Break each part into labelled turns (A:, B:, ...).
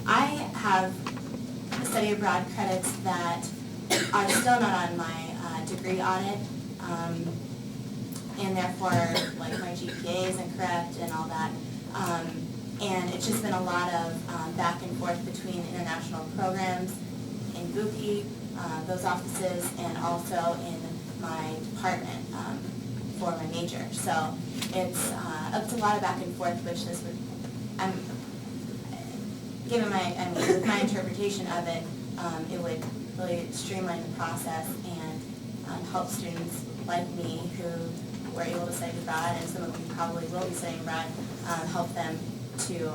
A: I have study abroad credits that are still not on my degree audit, and therefore, like, my GPA is incorrect and all that. And it's just been a lot of back and forth between international programs in Buki, those offices, and also in my department for my major. So it's a lot of back and forth, which this would, given with my interpretation of it, it would really streamline the process and help students like me who were able to study abroad, and some of you probably will be studying abroad, help them to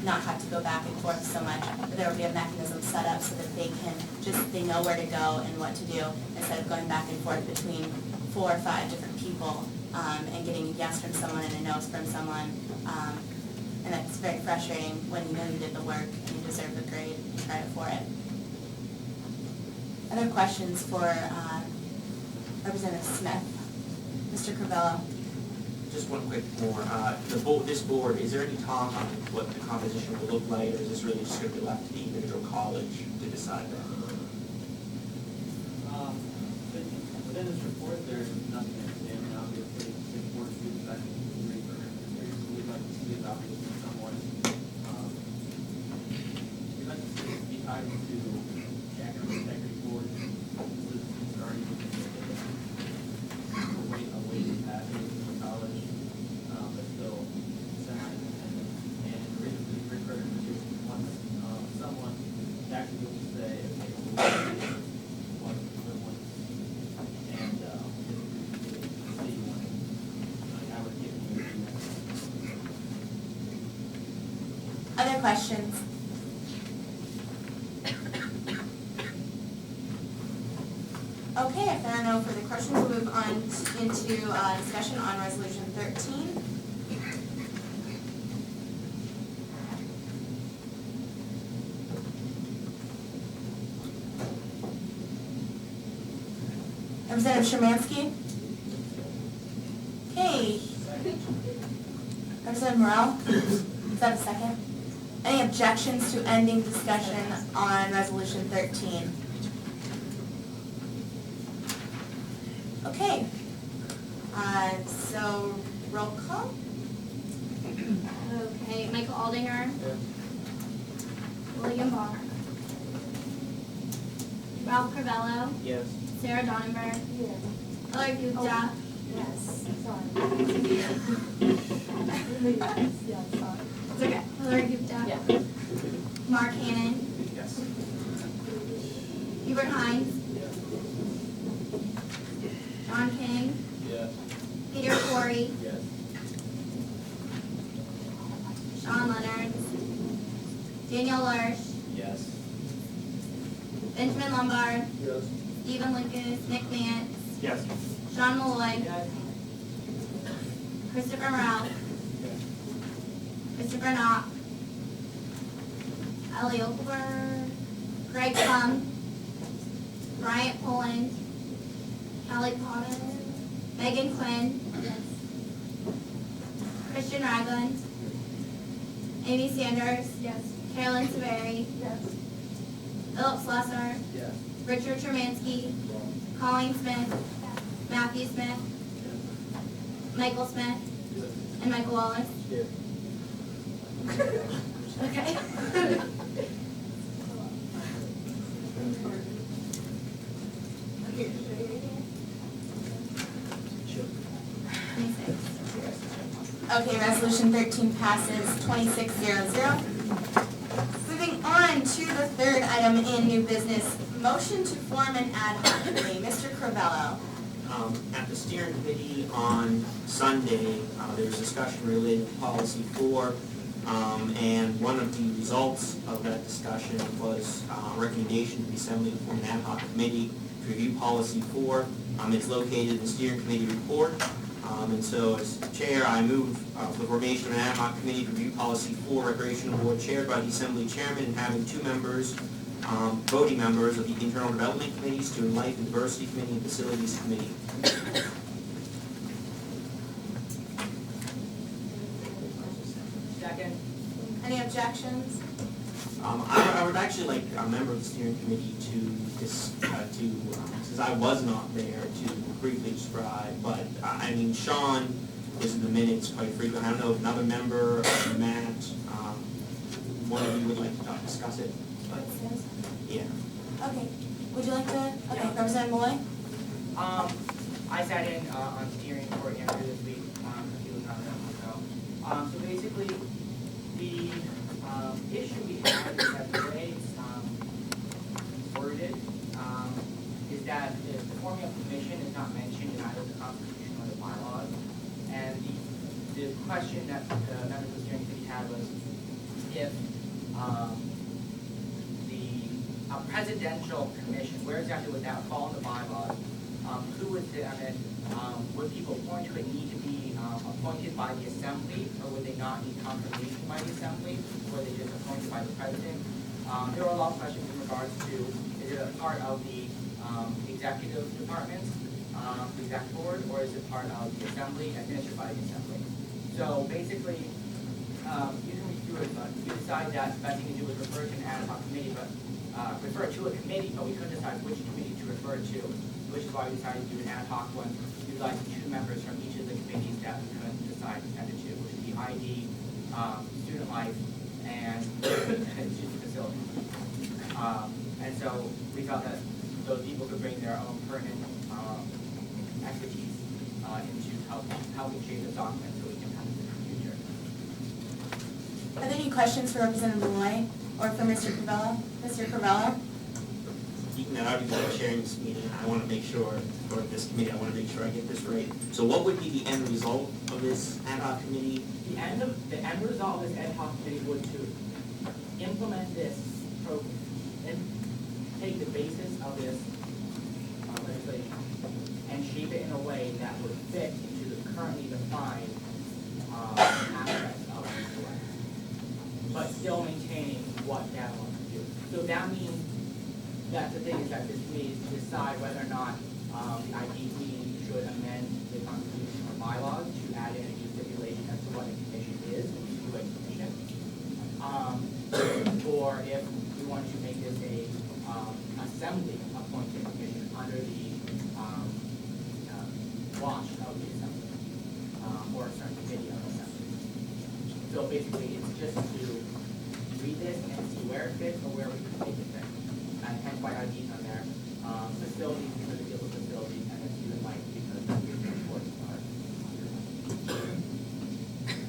A: not have to go back and forth so much. But there will be a mechanism set up so that they know where to go and what to do, instead of going back and forth between 4 or 5 different people and getting a yes from someone and a no from someone. And that's very frustrating when you know you did the work and you deserve the grade and credit for it. Other questions for Representative Smith? Mr. Crivello?
B: Just one quick more. This board, is there any talk on what the composition will look like, or is this really just going to be left to the individual college to decide that?
C: Within this report, there's nothing outstanding. Obviously, the board students back in the degree program series, we'd like to see it obviously somewhat. We'd like to see it be tied to the academic integrity board. This is already a weighted passage in college, but still semi-independent. And the reason for the degree program is just someone to actually be able to say, okay, what equivalence, and see one. I would give you.
A: Other questions? Okay, if there are no further questions, we'll move on into discussion on Resolution 13. Representative Shermansky? Okay. Representative Morrell? Is that a second? Any objections to ending discussion on Resolution 13? Okay. So roll call?
D: Okay, Michael Aldinger. William Barr. Ralph Crivello.
B: Yes.
D: Sarah Donnenberg.
E: Yes.
D: Hillary Gupta.
E: Yes, sorry. Yeah, sorry.
D: It's okay. Hillary Gupta.
E: Yeah.
D: Mark Hannon.
B: Yes.
D: Hubert Hines. John King.
C: Yes.
D: Peter Corey.
C: Yes.
D: Sean Leonard. Daniel Lurch.
C: Yes.
D: Benjamin Lombard.
C: Yes.
D: Stephen Lucas. Nick Nance.
B: Yes.
D: Sean Malloy. Christopher Morrell. Christopher Knopp. Ellie Oakberg. Greg Plum. Bryant Poland. Kelly Potter. Megan Quinn. Christian Ragland. Amy Sanders.
E: Yes.
D: Carolyn Severi.
E: Yes.
D: Philip Slesser.
C: Yes.
D: Richard Tremansky. Colleen Smith. Matthew Smith. Michael Smith. And Michael Wallace.
C: Yes.
D: Okay.
A: Okay, Resolution 13 passes 26-0-0. Moving on to the third item in new business, motion to form an ad hoc committee. Mr. Crivello.
B: At the steering committee on Sunday, there was discussion related to policy 4, and one of the results of that discussion was a recommendation to the Assembly to form an ad hoc committee to review policy 4. It's located in the steering committee report, and so as chair, I move for the formation of an ad hoc committee to review policy 4, recreational board, chaired by the Assembly chairman and having 2 members, voting members of the Internal Development Committee, Student Life and Diversity Committee, and Facilities Committee.
E: Second.
A: Any objections?
B: I actually like a member of the steering committee since I was not there, to briefly describe, but I mean, Sean is in the minutes quite frequently. I don't know if another member, Matt, one of you would like to discuss it, but, yeah.
A: Okay, would you like to, okay,
F: Yeah.
A: Representative Malloy?
F: I sat in on steering for Andrew this week, he was not there, so. So basically, the issue we have is that the way it's worded, is that the forming of commission is not mentioned in either the Constitution or the bylaws. And the question that the members of the steering committee had was if a presidential commission, where exactly would that fall in the bylaws? Who would sit on it? Would people appointed to it need to be appointed by the assembly, or would they not need confirmation by the assembly? Or were they just appointed by the president? There were a lot of questions in regards to, is it a part of the executive departments, the exec board, or is it part of the assembly, administered by the assembly? So basically, you can read through it, but we decided that the best thing to do was refer to an ad hoc committee, but refer to a committee, but we couldn't decide which committee to refer to, which is why we decided to do an ad hoc one, utilizing 2 members from each of the committees that we couldn't decide to send it to, which would be ID, student life, and student facility. And so we felt that those people could bring their own pertinent expertise into helping shape this document so we can have it in the future.
A: Are there any questions for Representative Malloy or for Mr. Covello? Mr. Covello?
B: Speaking that I'll be chairing this meeting, I want to make sure, or this committee, I want to make sure I get this right. So what would be the end result of this ad hoc committee?
F: The end result of this ad hoc committee would to implement this program and take the basis of this legislation and shape it in a way that would fit into the currently defined aspects of the way, but still maintaining what that wants to do. So that means that the thing is that this committee is to decide whether or not the IPP should amend the Constitution or bylaws to add in a new stipulation as to what a commission is, which is a commission. Or if we want to make this a assembly appointed commission under the watch of the assembly, or a certain committee of the assembly. So basically, it's just to read this and see where it fits or where we can make it fit. And hence why ID's on there. Facilities because it deals with facilities, and then student life because it's an important part.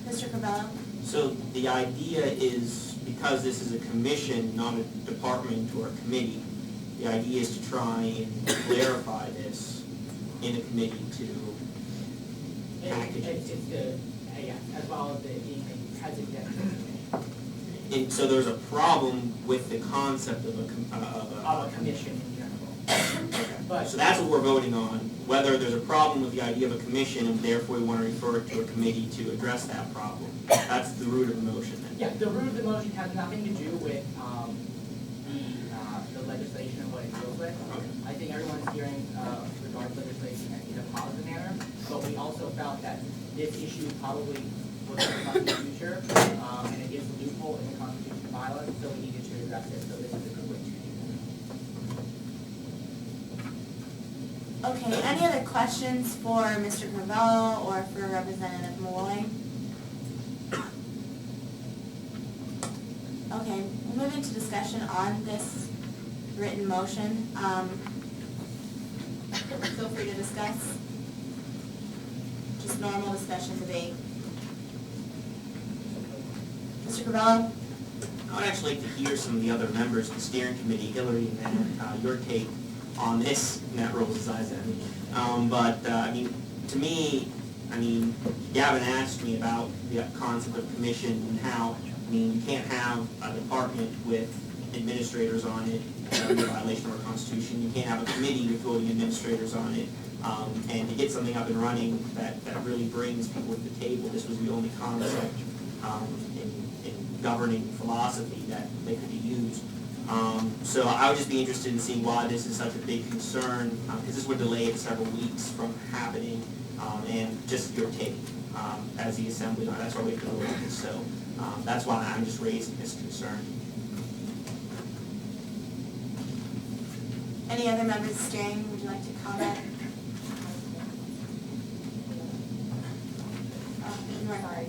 A: Mr. Covello?
B: So the idea is, because this is a commission, not a department or a committee, the idea is to try and clarify this in a committee to package
F: It's
B: it.
F: the, yeah, as well as it being a presidential commission.
B: And so there's a problem with the concept of
F: Of a commission in general. But
B: So that's what we're voting on, whether there's a problem with the idea of a commission and therefore we want to refer it to a committee to address that problem. That's the root of the motion then.
F: yeah, the root of the motion has nothing to do with the legislation and what it deals with.
B: Okay.
F: I think everyone's hearing regarding legislation in a positive manner, but we also felt that this issue probably will come up in the future, and it is a loophole in the Constitution and bylaws, so we needed to address it, so this is a good way to do that.
A: Okay, any other questions for Mr. Covello or for Representative Malloy? Okay, we'll move into discussion on this written motion. Feel free to discuss. Just normal discussion debate. Mr. Covello?
B: I would actually like to hear some of the other members of the steering committee, Hillary and Matt, your take on this. Matt rolls his eyes at me. I mean, to me, I mean, Gavin asked me about the concept of commission and how, I mean, you can't have a department with administrators on it, that would be a violation of our Constitution. You can't have a committee with voting administrators on it. And to get something up and running that really brings people to the table, this was the only concept in governing philosophy that could be used. So I would just be interested in seeing why this is such a big concern, because this would delay it several weeks from happening, and just your take as the assembly. That's why we have to vote on this. So that's why I'm just raising this concern.
A: Any other members of steering, would you like to comment? You are
E: Sorry.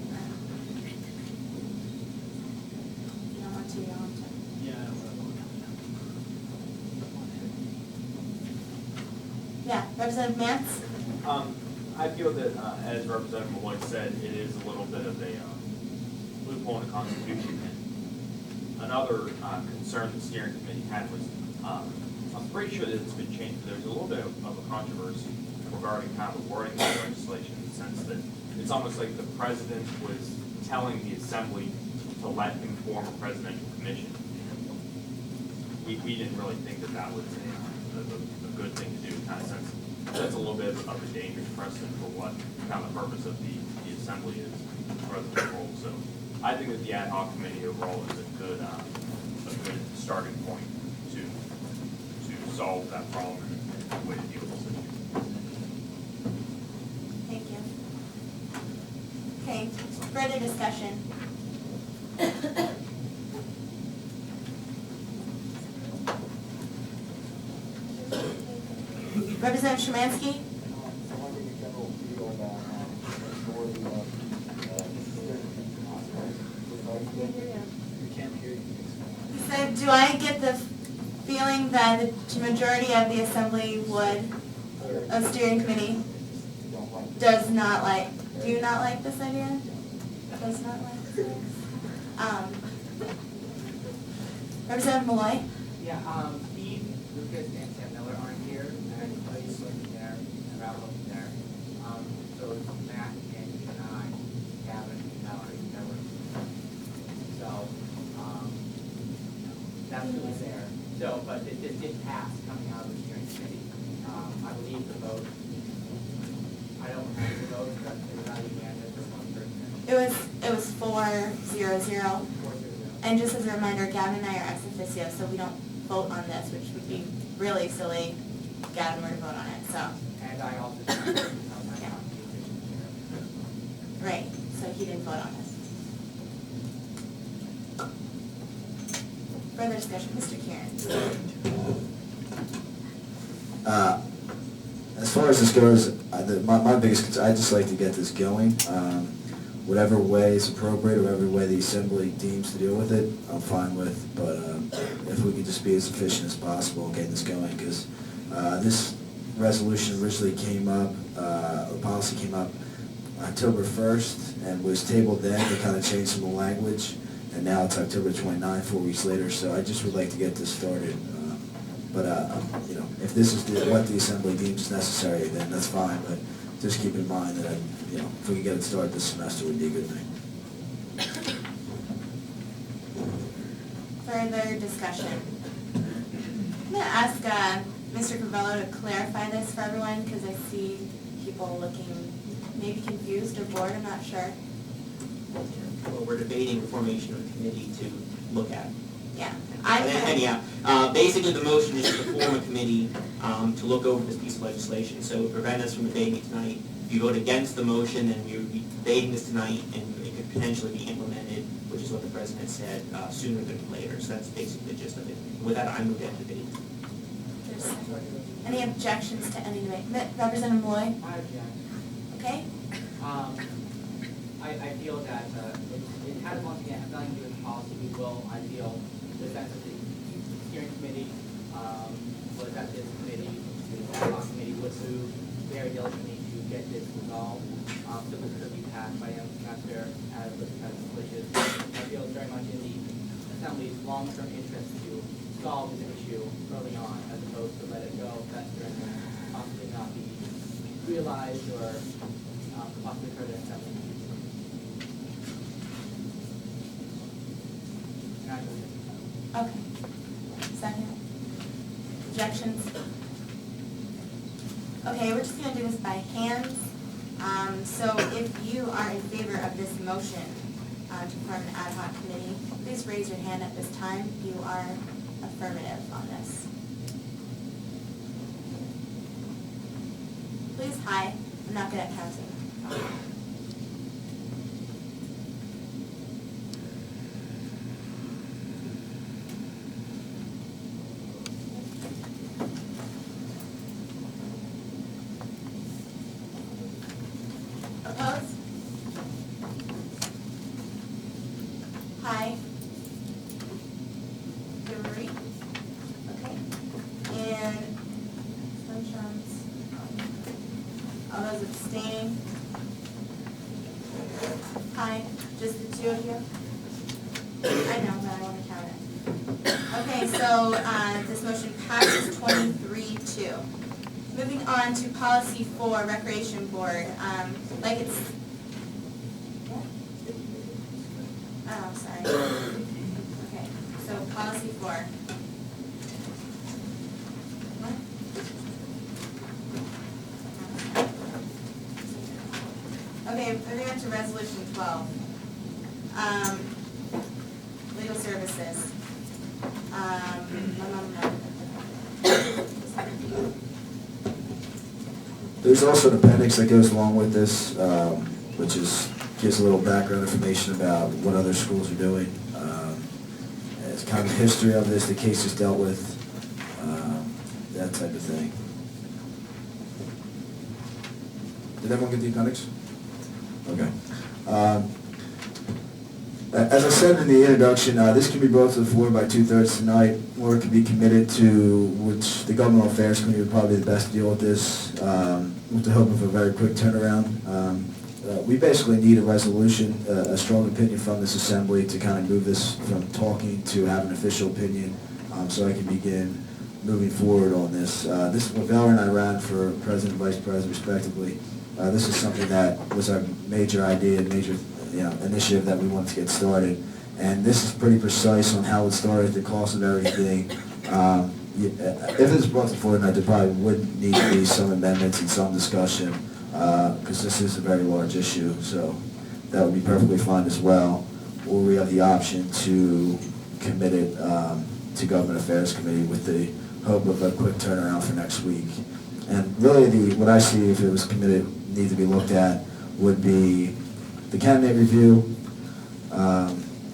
A: You don't want to, you don't want to.
C: Yeah.
A: Yeah, Representative Mance?
G: I feel that, as Representative Malloy said, it is a little bit of a loophole in the Constitution. And another concern the steering committee had was, I'm pretty sure that it's been changed, but there's a little bit of a controversy regarding kind of the wording of the legislation, in the sense that it's almost like the president was telling the assembly to let him form a presidential commission. We didn't really think that that was a good thing to do, kind of sense. That's a little bit of a dangerous precedent for what kind of the purpose of the assembly is, the president's role. So I think that the ad hoc committee overall is a good starting point to solve that problem and way to deal with this issue.
A: Thank you. Okay, further discussion. Representative Szymanski?
H: I wanted to get a general feel about, for the,
E: Can't hear you.
H: we can't hear you.
A: So do I get the feeling that the majority of the assembly would, of steering committee,
H: Don't like it.
A: does not like, do not like this idea? Does not like this idea? Representative Malloy?
F: Yeah, Steve, Lucas, and Sam Miller aren't here, and Claudia's looking there, and Ralph looking there. So it's Matt, Andy, and I, Gavin, Valerie, Edward. So, that's who was there. So, but this did pass coming out of the steering committee. I believe the vote, I don't remember the vote, but it was not unanimous for one person.
A: It was 4-0-0.
F: 4-0.
A: And just as a reminder, Gavin and I are ex officio, so we don't vote on this, which would be really silly if Gavin were to vote on it, so,
F: And I also,
A: Yeah. right, so he didn't vote on this. Further discussion, Mr. Kieran.
I: As far as this goes, my biggest concern, I'd just like to get this going. Whatever way is appropriate, whatever way the assembly deems to deal with it, I'm fine with. But if we could just be as efficient as possible getting this going, because this resolution originally came up, or policy came up October 1st and was tabled then. They kind of changed some of the language, and now it's October 29th, 4 weeks later. So I just would like to get this started. You know, if this is what the assembly deems necessary, then that's fine. But just keep in mind that, you know, if we could get it started this semester, would be a good thing.
A: Further discussion. I'm going to ask Mr. Cavello to clarify this for everyone, because I see people looking maybe confused or bored, I'm not sure.
B: Well, we're debating the formation of a committee to look at.
A: Yeah.
B: Anyhow, basically the motion is to form a committee to look over this piece of legislation. So to prevent us from debating it tonight, if you vote against the motion, then we would be debating this tonight, and it could potentially be implemented, which is what the president said, sooner than later. So that's basically the gist of it. With that, I move that debate.
A: There's any objections to any debate? Representative Malloy?
F: I object.
A: Okay?
F: I feel that it has once again nothing to do with policy. We will, I feel, the sense of the steering committee, was that this committee, the ad hoc committee would move very diligently to get this resolved. So this could be passed by the end of the semester as the president wishes. I feel it's very much in the Assembly's long-term interest to solve this issue early on, as opposed to let it go fester and then possibly not be realized or possibly occur to the Assembly. And I believe it.
A: Okay. Second. Objections? Okay, we're just gonna do this by hands. So if you are in favor of this motion to form an ad hoc committee, please raise your hand at this time. You are affirmative on this. Please, hi. I'm not good at counting. Opposed? Aye. 3. Okay. And abstentions? All those abstaining? Aye. Just the 2 of you? I know, but I want to count it. Okay, so this motion passes 23-2. Moving on to policy 4, Recreation Board. Like it's, what? Oh, sorry. Okay, so policy 4. What? Okay, moving on to resolution 12. Legal services.
I: There's also an appendix that goes along with this, which gives a little background information about what other schools are doing. It's kind of the history of this, the cases dealt with, that type of thing. Did everyone get the appendix? Okay. As I said in the introduction, this can be brought to the floor by 2/3 tonight, or it can be committed to, which the Governmental Affairs Committee would probably be the best to deal with this, with the hope of a very quick turnaround. We basically need a resolution, a strong opinion from this assembly to kind of move this from talking to have an official opinion, so I can begin moving forward on this. This is what Valerie and I ran for president and vice president respectively. This is something that was our major idea, major initiative that we wanted to get started. And this is pretty precise on how it started, the cost of everything. If it was brought to the floor tonight, there probably would need to be some amendments and some discussion, because this is a very large issue, so that would be perfectly fine as well. Or we have the option to commit it to Government Affairs Committee with the hope of a quick turnaround for next week. And really, what I see if it was committed, need to be looked at, would be the candidate review,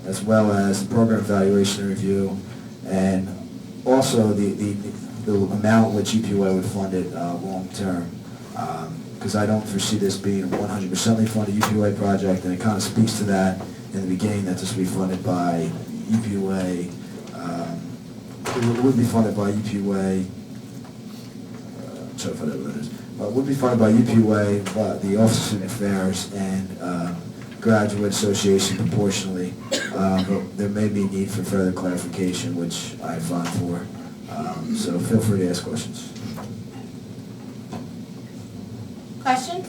I: as well as the program evaluation review, and also the amount which EPUA would fund it long term. Because I don't foresee this being a 100% funded EPUA project, and it kind of speaks to that in the beginning that this would be funded by EPUA. It would be funded by EPUA. Try to find out what it is. Would be funded by EPUA, the Office of Student Affairs, and Graduate Association proportionally. But there may be a need for further clarification, which I fought for. So feel free to ask questions.
A: Questions?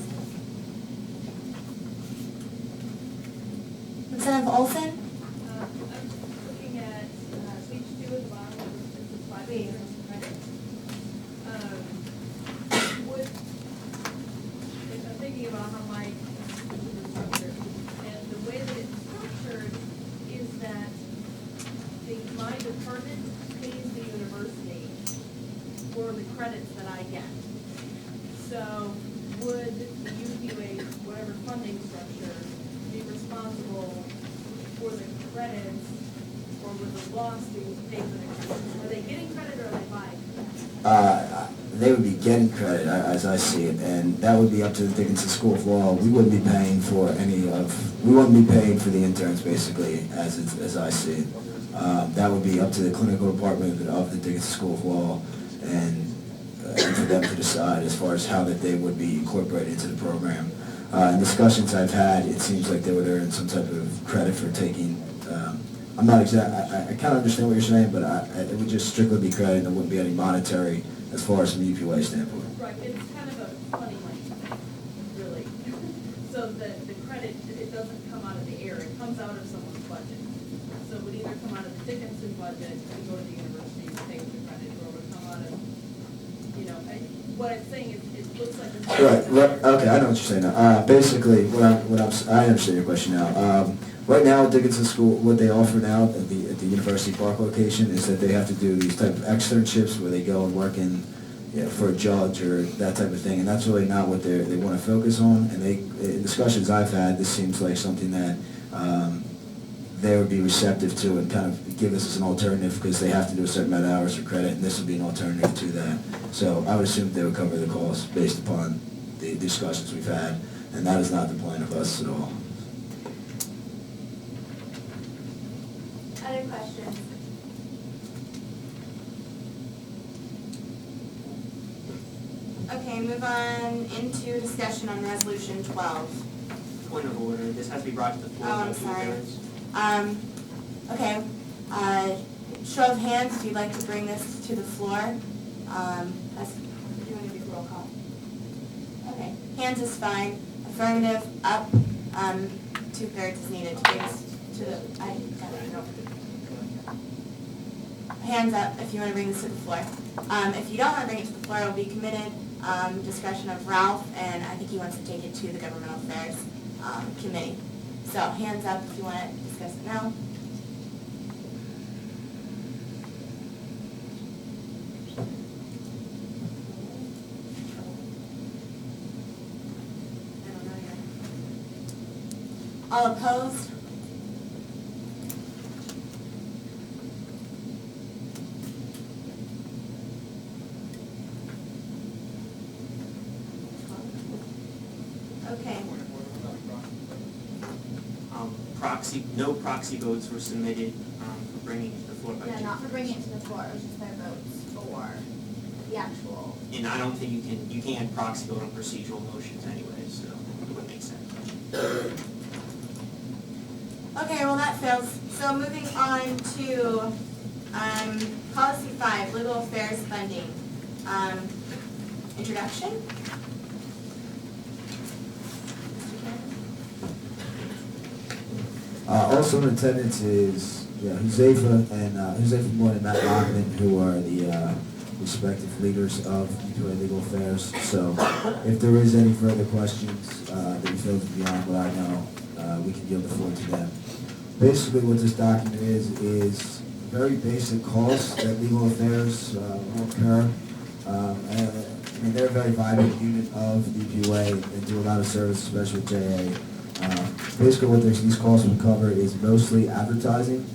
A: Representative Olson?
E: I'm looking at page 2 at the bottom, it's the 5 years credit. If I'm thinking about how my institution is structured, and the way that it's structured is that my department pays the university for the credits that I get. So would the UPUA, whatever funding structure, be responsible for the credits, or would the law students pay for the credits? Are they getting credit or are they buying credit?
I: They would be getting credit, as I see it, and that would be up to the Dickinson School of Law. We wouldn't be paying for we wouldn't be paying for the interns, basically, as I see it. That would be up to the clinical department of the Dickinson School of Law, and for them to decide as far as how that they would be incorporated into the program. In discussions I've had, it seems like they would earn some type of credit for taking, I'm not exact, I kind of understand what you're saying, but it would just strictly be credit, and there wouldn't be any monetary as far as from the UPUA standpoint.
E: Right, it's kind of a funny money thing, really. So the credit, it doesn't come out of the air, it comes out of someone's budget. So it would either come out of the Dickinson budget and go to the university to pay for the credit, or it would come out of, what I'm saying is, it looks like it's.
I: Right. Okay, I know what you're saying now. Basically, I understand your question now. Right now, at Dickinson School, what they offer now at the University Park location is that they have to do these type of externships where they go and work for a judge or that type of thing, and that's really not what they want to focus on. And in discussions I've had, this seems like something that they would be receptive to and kind of give this as an alternative, because they have to do a certain amount of hours for credit, and this would be an alternative to that. So I would assume they would cover the cost based upon the discussions we've had. And that is not the plan of us at all.
D: Other questions?
A: Okay, move on into discussion on resolution 12.
B: Point of order, this has to be brought to the floor.
A: Oh, I'm
B: by two
A: sorry.
B: thirds.
A: Okay, show of hands if you'd like to bring this to the floor. Do you want to do roll call? Okay, hands is fine. Affirmative, up, 2/3 is needed to bring this to the, I got it, no. Hands up if you want to bring this to the floor. If you don't want to bring it to the floor, it will be committed, discretion of Ralph, and I think he wants to take it to the Governmental Affairs Committee. So hands up if you want to discuss it now. I don't know yet. All opposed? Okay.
B: No proxy votes were submitted for bringing it to the floor by
D: No,
B: two.
D: not for bringing it to the floor, it was just their votes for the actual.
B: And I don't think you can't proxy vote on procedural motions anyway, so it wouldn't make sense.
A: Okay, well, that fails. So moving on to policy 5, legal affairs funding. Introduction? Mr. Cannon?
I: Also in attendance is Huzefa Moore and Matt Lockman, who are the respective leaders of UPA Legal Affairs. So if there is any further questions that you feel is beyond what I know, we can yield the floor to them. Basically what this document is very basic costs that legal affairs will incur. I mean, they're a very vibrant unit of DPUA and do a lot of service, especially with JA. Basically what these costs will cover is mostly advertising,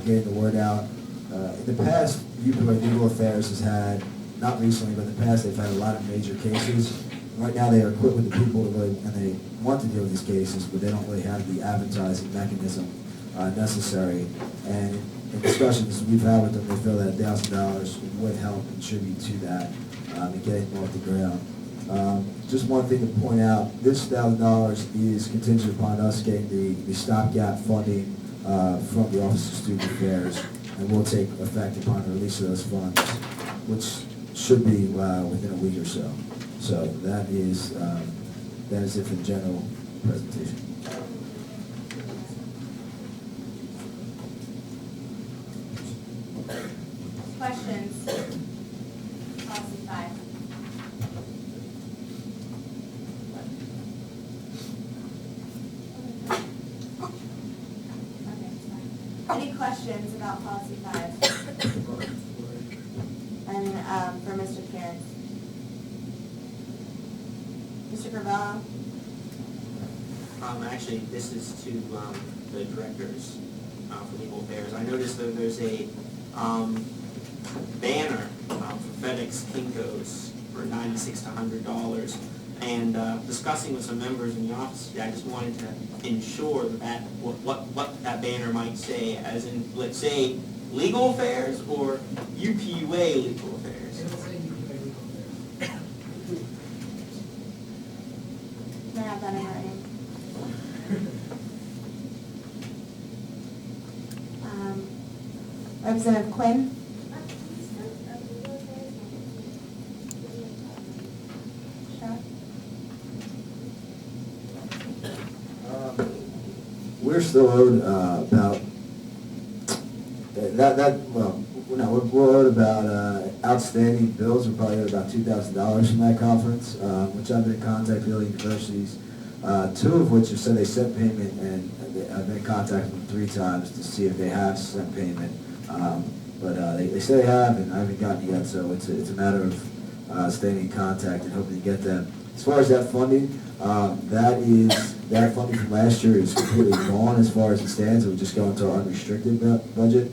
I: getting the word out. In the past, UPUA Legal Affairs has had, not recently, but in the past, they've had a lot of major cases. Right now, they are equipped with the people and they want to deal with these cases, but they don't really have the advertising mechanism necessary. And in discussions we've had with them, they feel that $1,000 would help contribute to that and getting them off the ground. Just one thing to point out, this $1,000 is contingent upon us getting the stopgap funding from the Office of Student Affairs, and will take effect upon the release of those funds, which should be within a week or so. So that is it for the general presentation.
A: Questions? Policy 5. Any questions about policy 5? And for Mr. Karen? Mr. Gravella?
B: Actually, this is to the directors for legal affairs. I noticed that there's a banner for FedEx Kinko's for $96 to $100. And discussing with some members in the office, I just wanted to ensure that what that banner might say, as in, let's say, legal affairs or UPUA legal affairs.
A: Can I have that in writing? Representative Quinn? Sure.
I: We're still owed about we're owed about outstanding bills. We're probably owed about $2,000 from that conference, which I've been in contact with the universities, two of which have said they sent payment, and I've been in contact with them 3 times to see if they have sent payment. But they say they have, and I haven't gotten it yet, so it's a matter of staying in contact and hoping to get them. As far as that funding, that funding from last year is completely gone as far as it stands. It would just go into our unrestricted budget.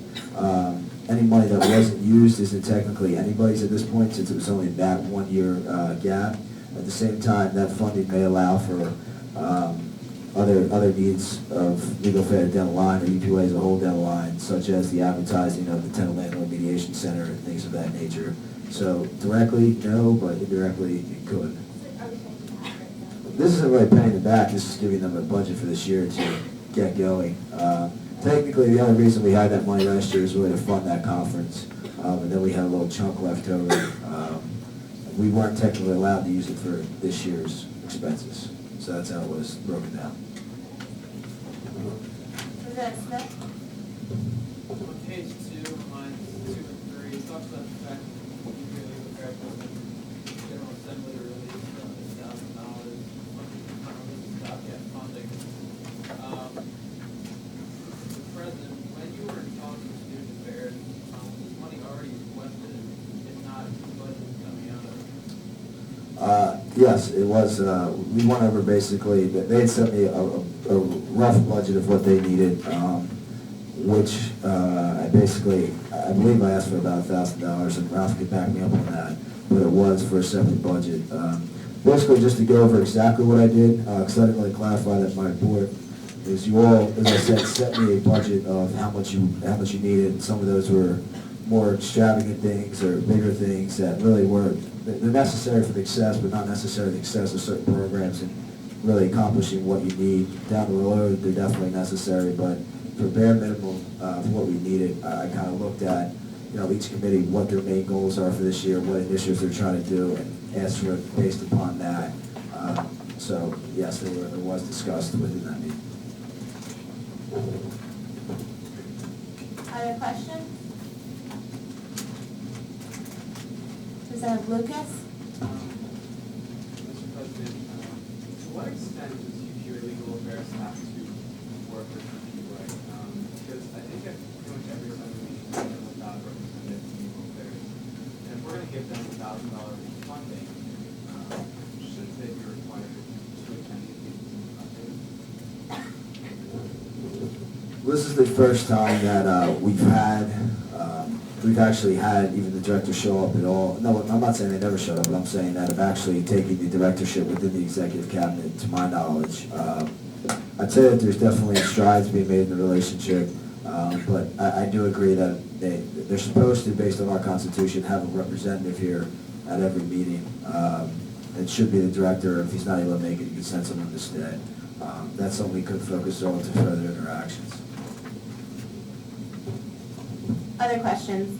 I: Any money that wasn't used isn't technically anybody's at this point, since it was only that 1 year gap. At the same time, that funding may allow for other needs of legal affairs down the line, or UPLA as a whole down the line, such as the advertising of the Tenant Landlord Mediation Center and things of that nature. So directly, no, but indirectly, it could. This isn't really paying them back, this is giving them a budget for this year to get going. Technically, the only reason we had that money last year is really to fund that conference, and then we had a little chunk left over. We weren't technically allowed to use it for this year's expenses, so that's how it was broken down.
A: President Smith?
C: On page 2, lines 2 and 3, it talks about the fact that the legal affairs General Assembly released $1,000 stopgap funding. The President, when you were in talks with student affairs, was this money already requested, and if not, whose budget is coming out of it?
I: Yes, it was, we went over basically, they had sent me a rough budget of what they needed, which I believe I asked for about $1,000, and Ralph could back me up on that, but it was for a separate budget. Basically, just to go over exactly what I did, because I didn't really clarify that in my report, is you all, as I said, set me a budget of how much you needed, and some of those were more extravagant things or bigger things that really were, they're necessary for the success, but not necessarily the success of certain programs and really accomplishing what you need. Down the road, they're definitely necessary, but for bare minimum for what we needed, I kind of looked at, each committee, what their main goals are for this year, what initiatives they're trying to do, and asked for it based upon that. So, yes, there was discussed within that meeting.
A: Other questions? Representative Lucas?
J: Mr. President, to what extent does UPLA Legal Affairs have to work with UPLA? Because I think at pretty much every Sunday meeting, we have about representatives from Legal Affairs. And if we're going to give them $1,000 in funding, shouldn't they be required to attend these meetings?
I: This is the first time that we've actually had even the director show up at all. No, I'm not saying they never showed up, but I'm saying that of actually taking the directorship within the executive cabinet, to my knowledge. I'd say that there's definitely strides being made in the relationship, but I do agree that they're supposed to, based on our Constitution, have a representative here at every meeting. It should be the director. If he's not able to make it, you can send someone to stay. That's something we could focus on to further interactions.
A: Other questions?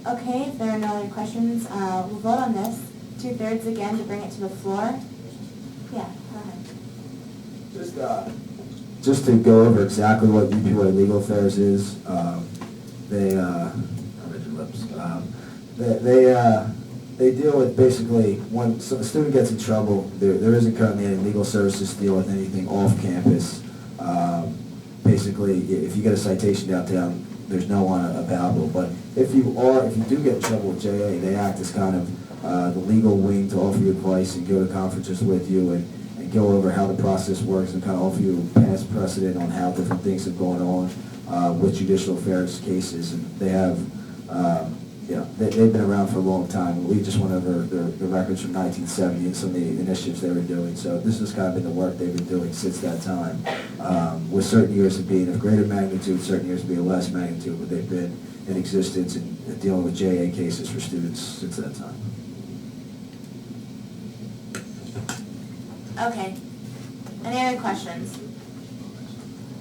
A: Okay, if there are no other questions, we'll vote on this. 2/3 again to bring it to the floor. Yeah, go ahead.
I: Just to go over exactly what UPLA Legal Affairs is, they deal with basically when a student gets in trouble, there isn't currently any legal services to deal with anything off campus. Basically, if you get a citation downtown, there's no one available. But if you do get in trouble with JA, they act as kind of the legal wing to offer you advice and go to conferences with you and go over how the process works and kind of offer you past precedent on how different things have gone on with judicial affairs cases. And they have, they've been around for a long time. We just went over the records from 1970 and some of the initiatives they were doing. So this has kind of been the work they've been doing since that time, with certain years of being of greater magnitude, certain years of being less magnitude, but they've been in existence and dealing with JA cases for students since that time.
A: Okay. Any other questions?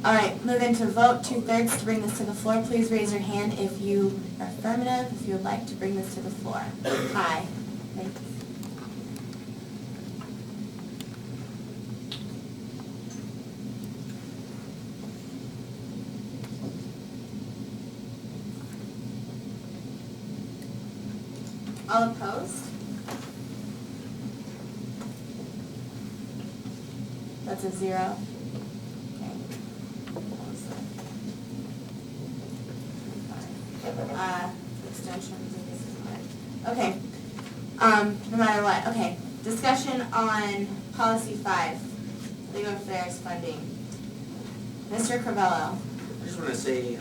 A: All right, move into vote. 2/3 to bring this to the floor. Please raise your hand if you are affirmative, if you would like to bring this to the floor. Aye. Thanks. All opposed? That's a 0. Okay. Extensions, I guess is hard. Okay. No matter what. Okay. Discussion on policy 5, legal affairs funding. Mr. Crivello.
B: I just want to say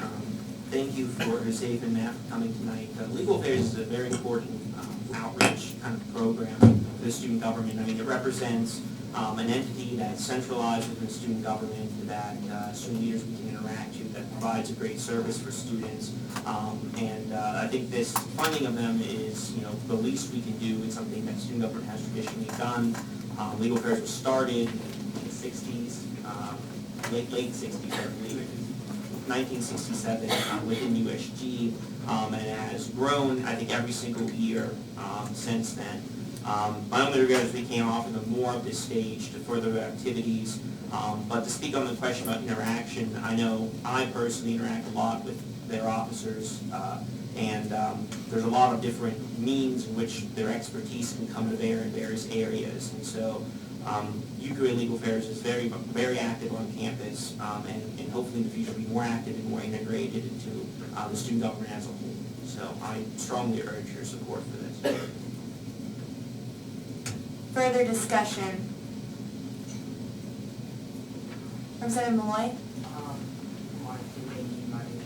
B: thank you for Josefa and Matt for coming tonight. Legal Affairs is a very important outreach kind of program the student government. I mean, it represents an entity that's centralized within student government, that student leaders we can interact to, that provides a great service for students. And I think this funding of them is, the least we can do. It's something that student government has traditionally done. Legal affairs was started in the 60s, late 60s, I believe, 1967 within USG, and it has grown, I think, every single year since then. My only regret is we can't offer them more of this stage to further their activities. But to speak on the question about interaction, I know I personally interact a lot with their officers, and there's a lot of different means in which their expertise can come to bear in various areas. And so UPUA Legal Affairs is very, very active on campus, and hopefully in the future be more active and more integrated into the student government as a whole. So I strongly urge your support for this.
A: Further discussion? Representative Malloy?
F: Want to need money,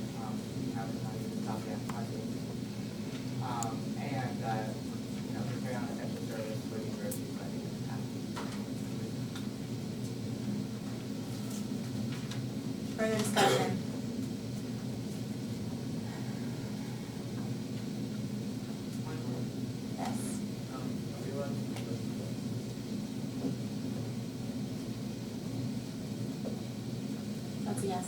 F: advertising, stuff, advertising. And, carry on essential service for the university, so I think it's happening.
A: Further discussion? Yes. That's a yes.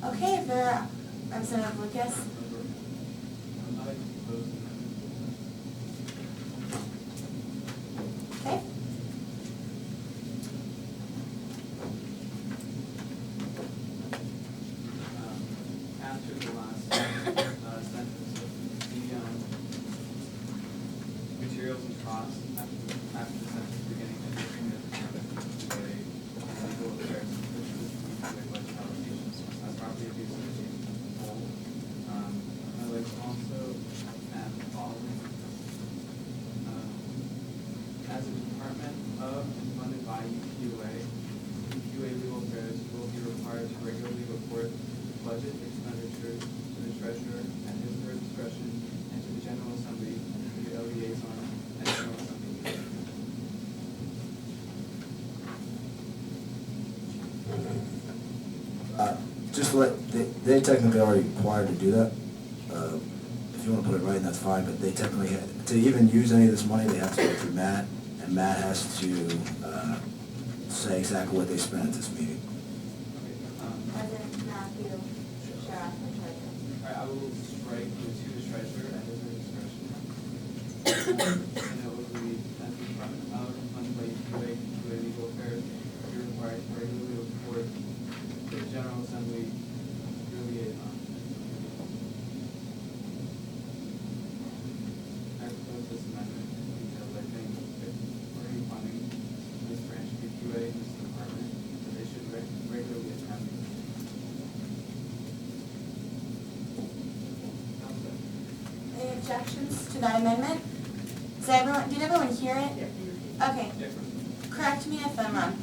A: Okay, if there are, Representative Lucas?
J: I'm not opposed to
A: Okay.
J: after the last sentence, the materials and costs, after the sentence beginning, and looking at the legal affairs, which would be budget allocations, as property abuse and abuse as a whole. I'd like to also add the following. As a department of and funded by UPUA, UPUA Legal Affairs will be required to regularly report budget expenditures to the treasurer at his or her discretion and to the General Assembly via liaison and General Assembly meeting.
I: Just they technically already required to do that. If you want to put it right, that's fine, but they technically, to even use any of this money, they have to go through Matt, and Matt has to say exactly what they spent at this meeting.
A: President Matthew Sheriff and Treasurer.
J: All right, I will strike the to the treasurer at his or her discretion. And it will be, as the department of and funded by UPUA, UPUA Legal Affairs, be required to regularly report to the General Assembly through liaison. I propose this amendment because I think if we're already funding this branch of UPUA, this department, that they should regularly attend.
A: Any objections to that amendment? Did everyone hear it? Okay. Correct me if I'm wrong.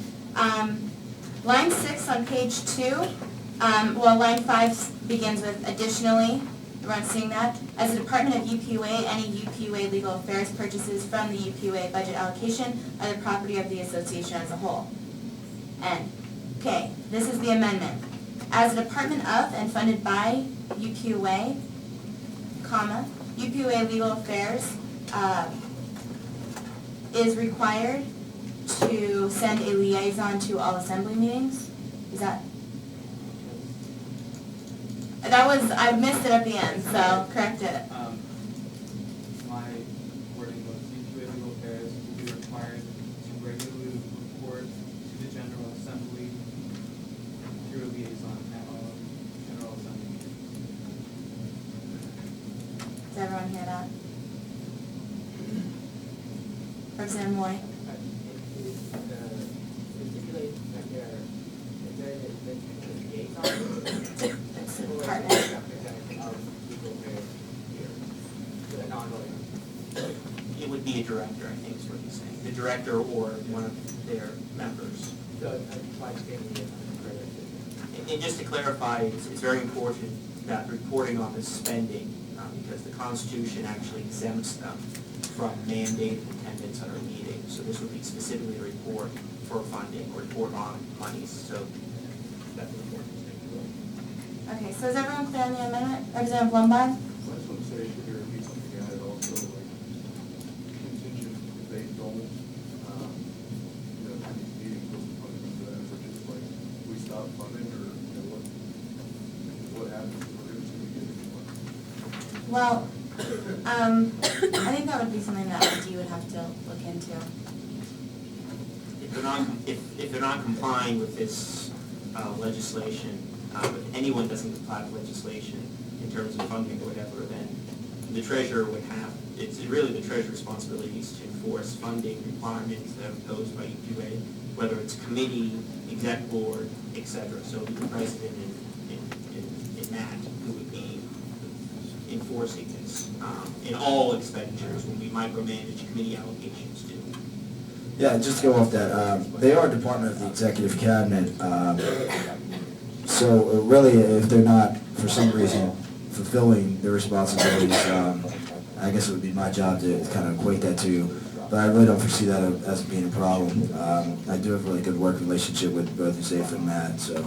A: Line 6 on page 2, line 5 begins with additionally. Everyone seeing that? As a department of UPUA, any UPUA legal affairs purchases from the UPUA budget allocation are the property of the association as a whole. N. Okay, this is the amendment. As a department of and funded by UPUA, comma, UPUA legal affairs is required to send a liaison to all assembly meetings? Is that? I missed it at the end, so correct it.
J: My wording was UPUA Legal Affairs will be required to regularly report to the General Assembly through a liaison at all General Assembly meetings.
A: Does everyone hear that? Representative Moy? It's a department.
B: It would be a director, I think is what he's saying. The director or one of their members. And just to clarify, it's very important that reporting on the spending, because the Constitution actually exempts them from mandated attendance at our meetings. So this would be specifically a report for funding, or report on monies, so that's an important thing.
A: Okay, so is everyone clear on the amendment? Representative Lombard?
H: I just want to say, should there be something added also, like contingent, if they don't, have these meetings, what's the punishment for them, or just like, we stop funding, or, what happens if we're just gonna get it?
A: Well, I think that would be something that ID would have to look into.
B: If they're not complying with this legislation, if anyone doesn't comply with legislation in terms of funding or whatever, then the treasurer would have, it's really the treasurer's responsibilities to enforce funding requirements that are imposed by EQA, whether it's committee, exec board, et cetera. So it would be the president in that who would be enforcing this in all expenditures when we micromanage committee allocations too.
I: Yeah, just to go off that, they are a department of the executive cabinet, so really, if they're not, for some reason, fulfilling their responsibilities, I guess it would be my job to kind of equate that to, but I really don't foresee that as being a problem. I do have a really good work relationship with both Zeph and Matt, so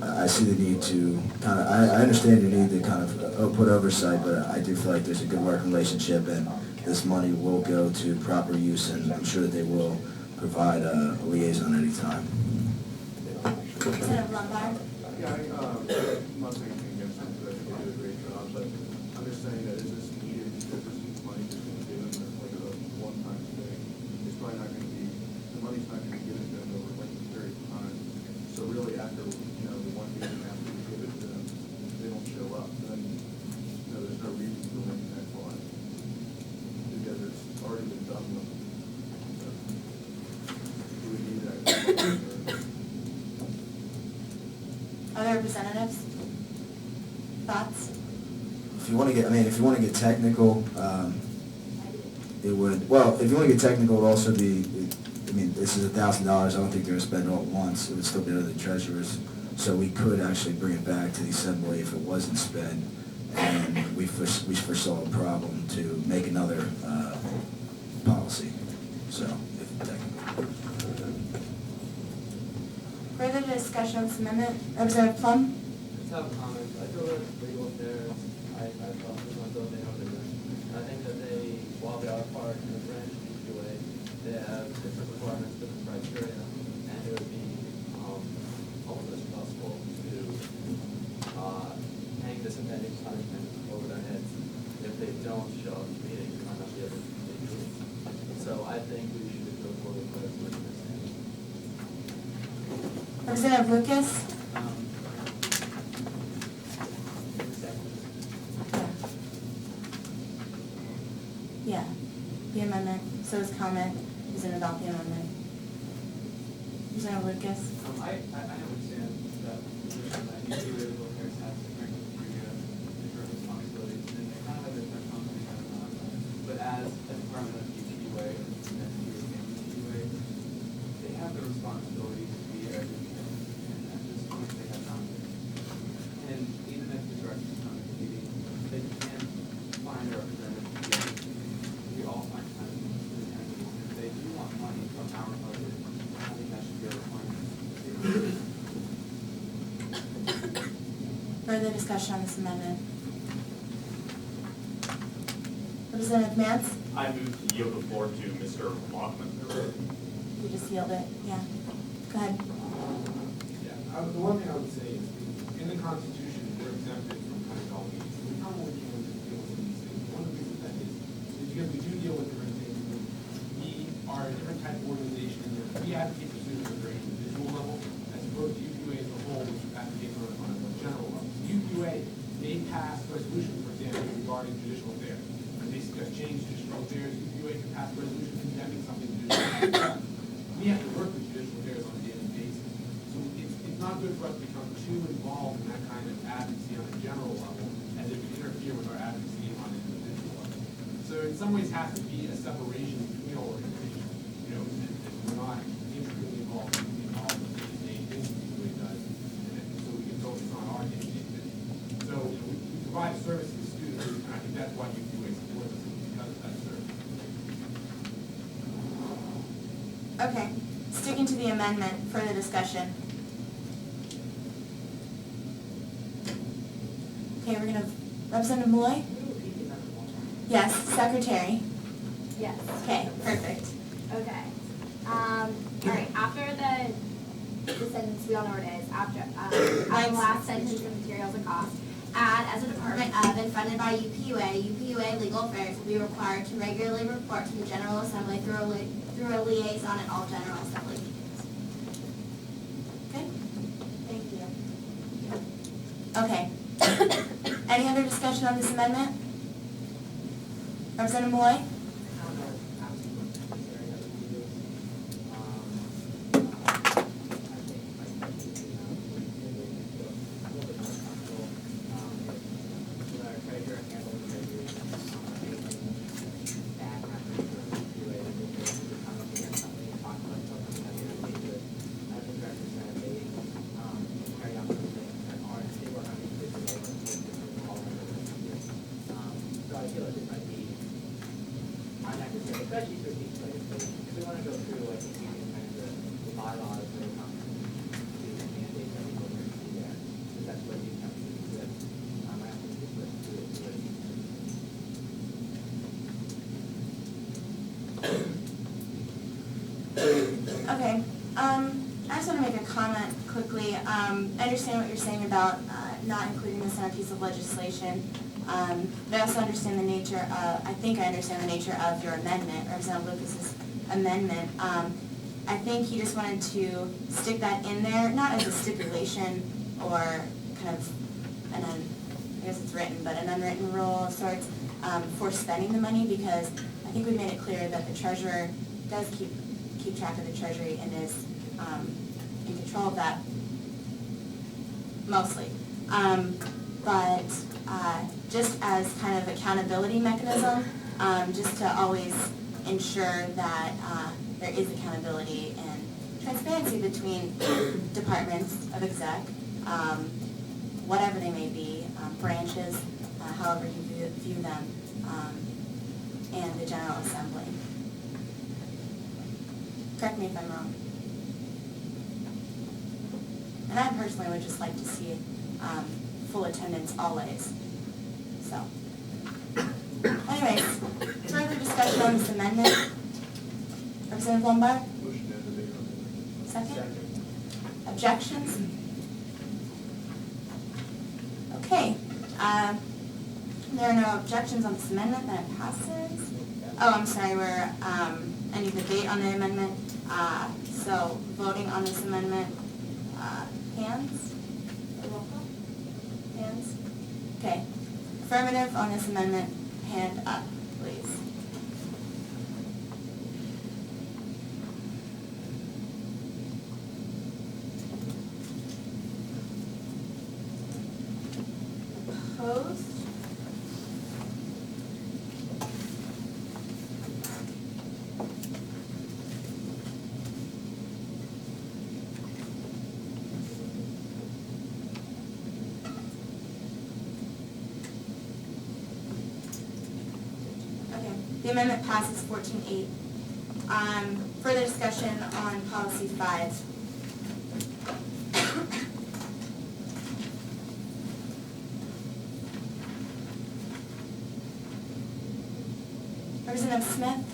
I: I see the need to kind of, I understand the need to kind of put oversight, but I do feel like there's a good working relationship, and this money will go to proper use, and I'm sure that they will provide a liaison anytime.
A: Representative Lombard?
H: Yeah, I'm not saying anything against them, because I think they do a great job, but I'm just saying that is this needed, because this is money just gonna be given like a one-time thing. It's probably not gonna be, the money's not gonna be given to them over like a period of time. So really after, the one meeting after we give it to them, they don't show up, then, there's no reason to link that clause. Because it's already been done with them. So, do we need that?
A: Other representatives? Thoughts?
I: If you want to get technical, it would, well, if you want to get technical, it would also be, this is $1,000, I don't think they're going to spend it all at once, it would still be under the treasurer's, so we could actually bring it back to the assembly if it wasn't spent, and we foresaw a problem to make another policy, so, if technical.
A: Further discussion on this amendment? Representative Plum?
C: Just have a comment. I feel that legal affairs, I thought this one building over there. I think that they, while they are part of the branch of EQA, they have different requirements, different criteria, and it would be almost possible to hang this impending punishment over their heads if they don't show up to meetings and might not be able to complete meetings. So I think we should go forward with this.
A: Representative Lucas? Yeah, the amendment, so his comment is in about the amendment. Representative Lucas?
J: I understand that position that usually legal affairs has different responsibilities, and they kind of have different companies that are not. But as a department of EQA, and EQA, they have the responsibility to be everything, and at this point they have not been. And even if the directors come to the meeting, they can't find a representative to be everything. We all find time to attend meetings. If they do want money from our budget, I think that should be a requirement.
A: Further discussion on this amendment? Representative Mance?
G: I move to yield the floor to Mr. Lockman.
A: You just yield it, yeah. Go ahead.
K: Yeah, the one thing I would say is, in the Constitution, we're exempted from kind of all meetings. We probably can't deal with these things. One of the reasons that is because we do deal with different things. We are a different type of organization. We advocate for students at a very individual level, as opposed to UQA as a whole, which advocates on a general level. UQA may pass resolutions, for example, regarding judicial affairs. When they suggest change judicial affairs, UQA can pass a resolution condemning something judicial affairs. We have to work with judicial affairs on a daily basis. So it's not good for us to become too involved in that kind of advocacy on a general level, as it could interfere with our advocacy on an individual level. So in some ways, has to be a separation between our organizations. That we're not intricately involved in all the day-to-day things that UQA does, and so we can focus on our day-to-day business.
A: Okay, sticking to the amendment, further discussion. Okay, we're gonna, Representative Malloy?
F: Can you repeat the amendment one more time?
A: Yes, Secretary.
D: Yes.
A: Okay, perfect.
D: Okay. All right, after the sentence, we all know what it is, after the last sentence of materials and costs, add as a department of and funded by UPUA Legal Affairs will be required to regularly report to the General Assembly through a liaison at all General Assembly meetings.
A: Okay?
D: Thank you.
A: Okay. Any other discussion on this amendment? Representative Malloy?
C: I don't know if absolutely necessary that we do this. I think my question is, we feel a little bit more comfortable, if our treasurer handles the treasury, anything bad happens or do it, and if we come up against something and talk about something that we have to do it, as the director said, they, carry out those things that are, they work on these things, they work with different all over the years. So I feel like this might be unnecessary, especially for these legislation, if we wanna go through, I think we can kind of the bylaws when it comes to the mandates that we go through to there, because that's where these have to exist. I have to just listen to it, so
A: Okay, I just want to make a comment quickly. I understand what you're saying about not including this in a piece of legislation. But I also understand the nature of, I think I understand the nature of your amendment, Representative Lucas's amendment. I think he just wanted to stick that in there, not as a stipulation or kind of I guess it's written, but an unwritten rule of sorts for spending the money, because I think we made it clear that the treasurer does keep track of the treasury and is in control of that mostly. But just as kind of accountability mechanism, just to always ensure that there is accountability and transparency between departments of exec, whatever they may be, branches, however you view them, and the General Assembly. Correct me if I'm wrong. And I personally would just like to see full attendance always, so. Anyways, further discussion on this amendment. Representative Lombard,
H: Motion to end the debate on the amendment.
A: second? Objections? Okay, there are no objections on this amendment, then it passes. Oh, I'm sorry, we're, any debate on the amendment? So, voting on this amendment, hands? Roll call? Hands? Okay. Affirmative on this amendment, hand up, please. Opposed? Okay, the amendment passes 14-8. Further discussion on policy 5. Representative Smith,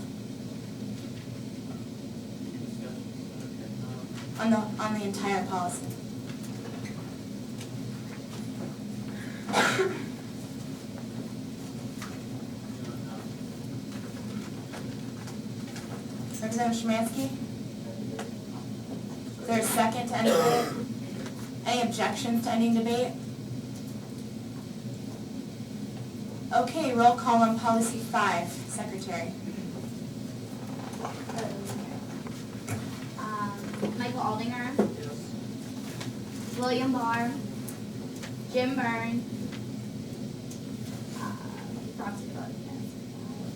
A: on the entire policy. Representative Szymanski? Is there a second to end debate? Any objections to ending debate? Okay, roll call on policy 5, Secretary.
D: Michael Aldinger. William Barr. Jim Byrne.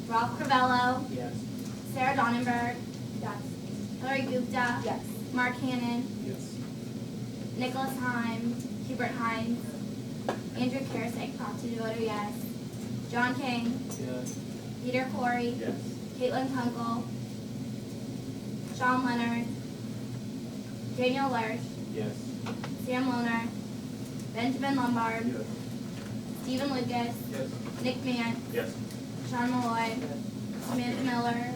D: Ralph Crivello.
C: Yes.
D: Sarah Donnenberg. Yes. Hillary Gupta.
E: Yes.
D: Mark Hannon.
C: Yes.
D: Nicholas Heim. Hubert Hines. Andrew Karasek, proxy voter yes. John King.
C: Yes.
D: Peter Corey.
C: Yes.
D: Caitlin Kunkel. Sean Leonard, Daniel Lerch,
J: Yes.
D: Sam Loner, Benjamin Lombard,
H: Yes.
D: Stephen Lucas,
J: Yes.
D: Nick Mant,
G: Yes.
D: Sean Malloy, Samantha Miller,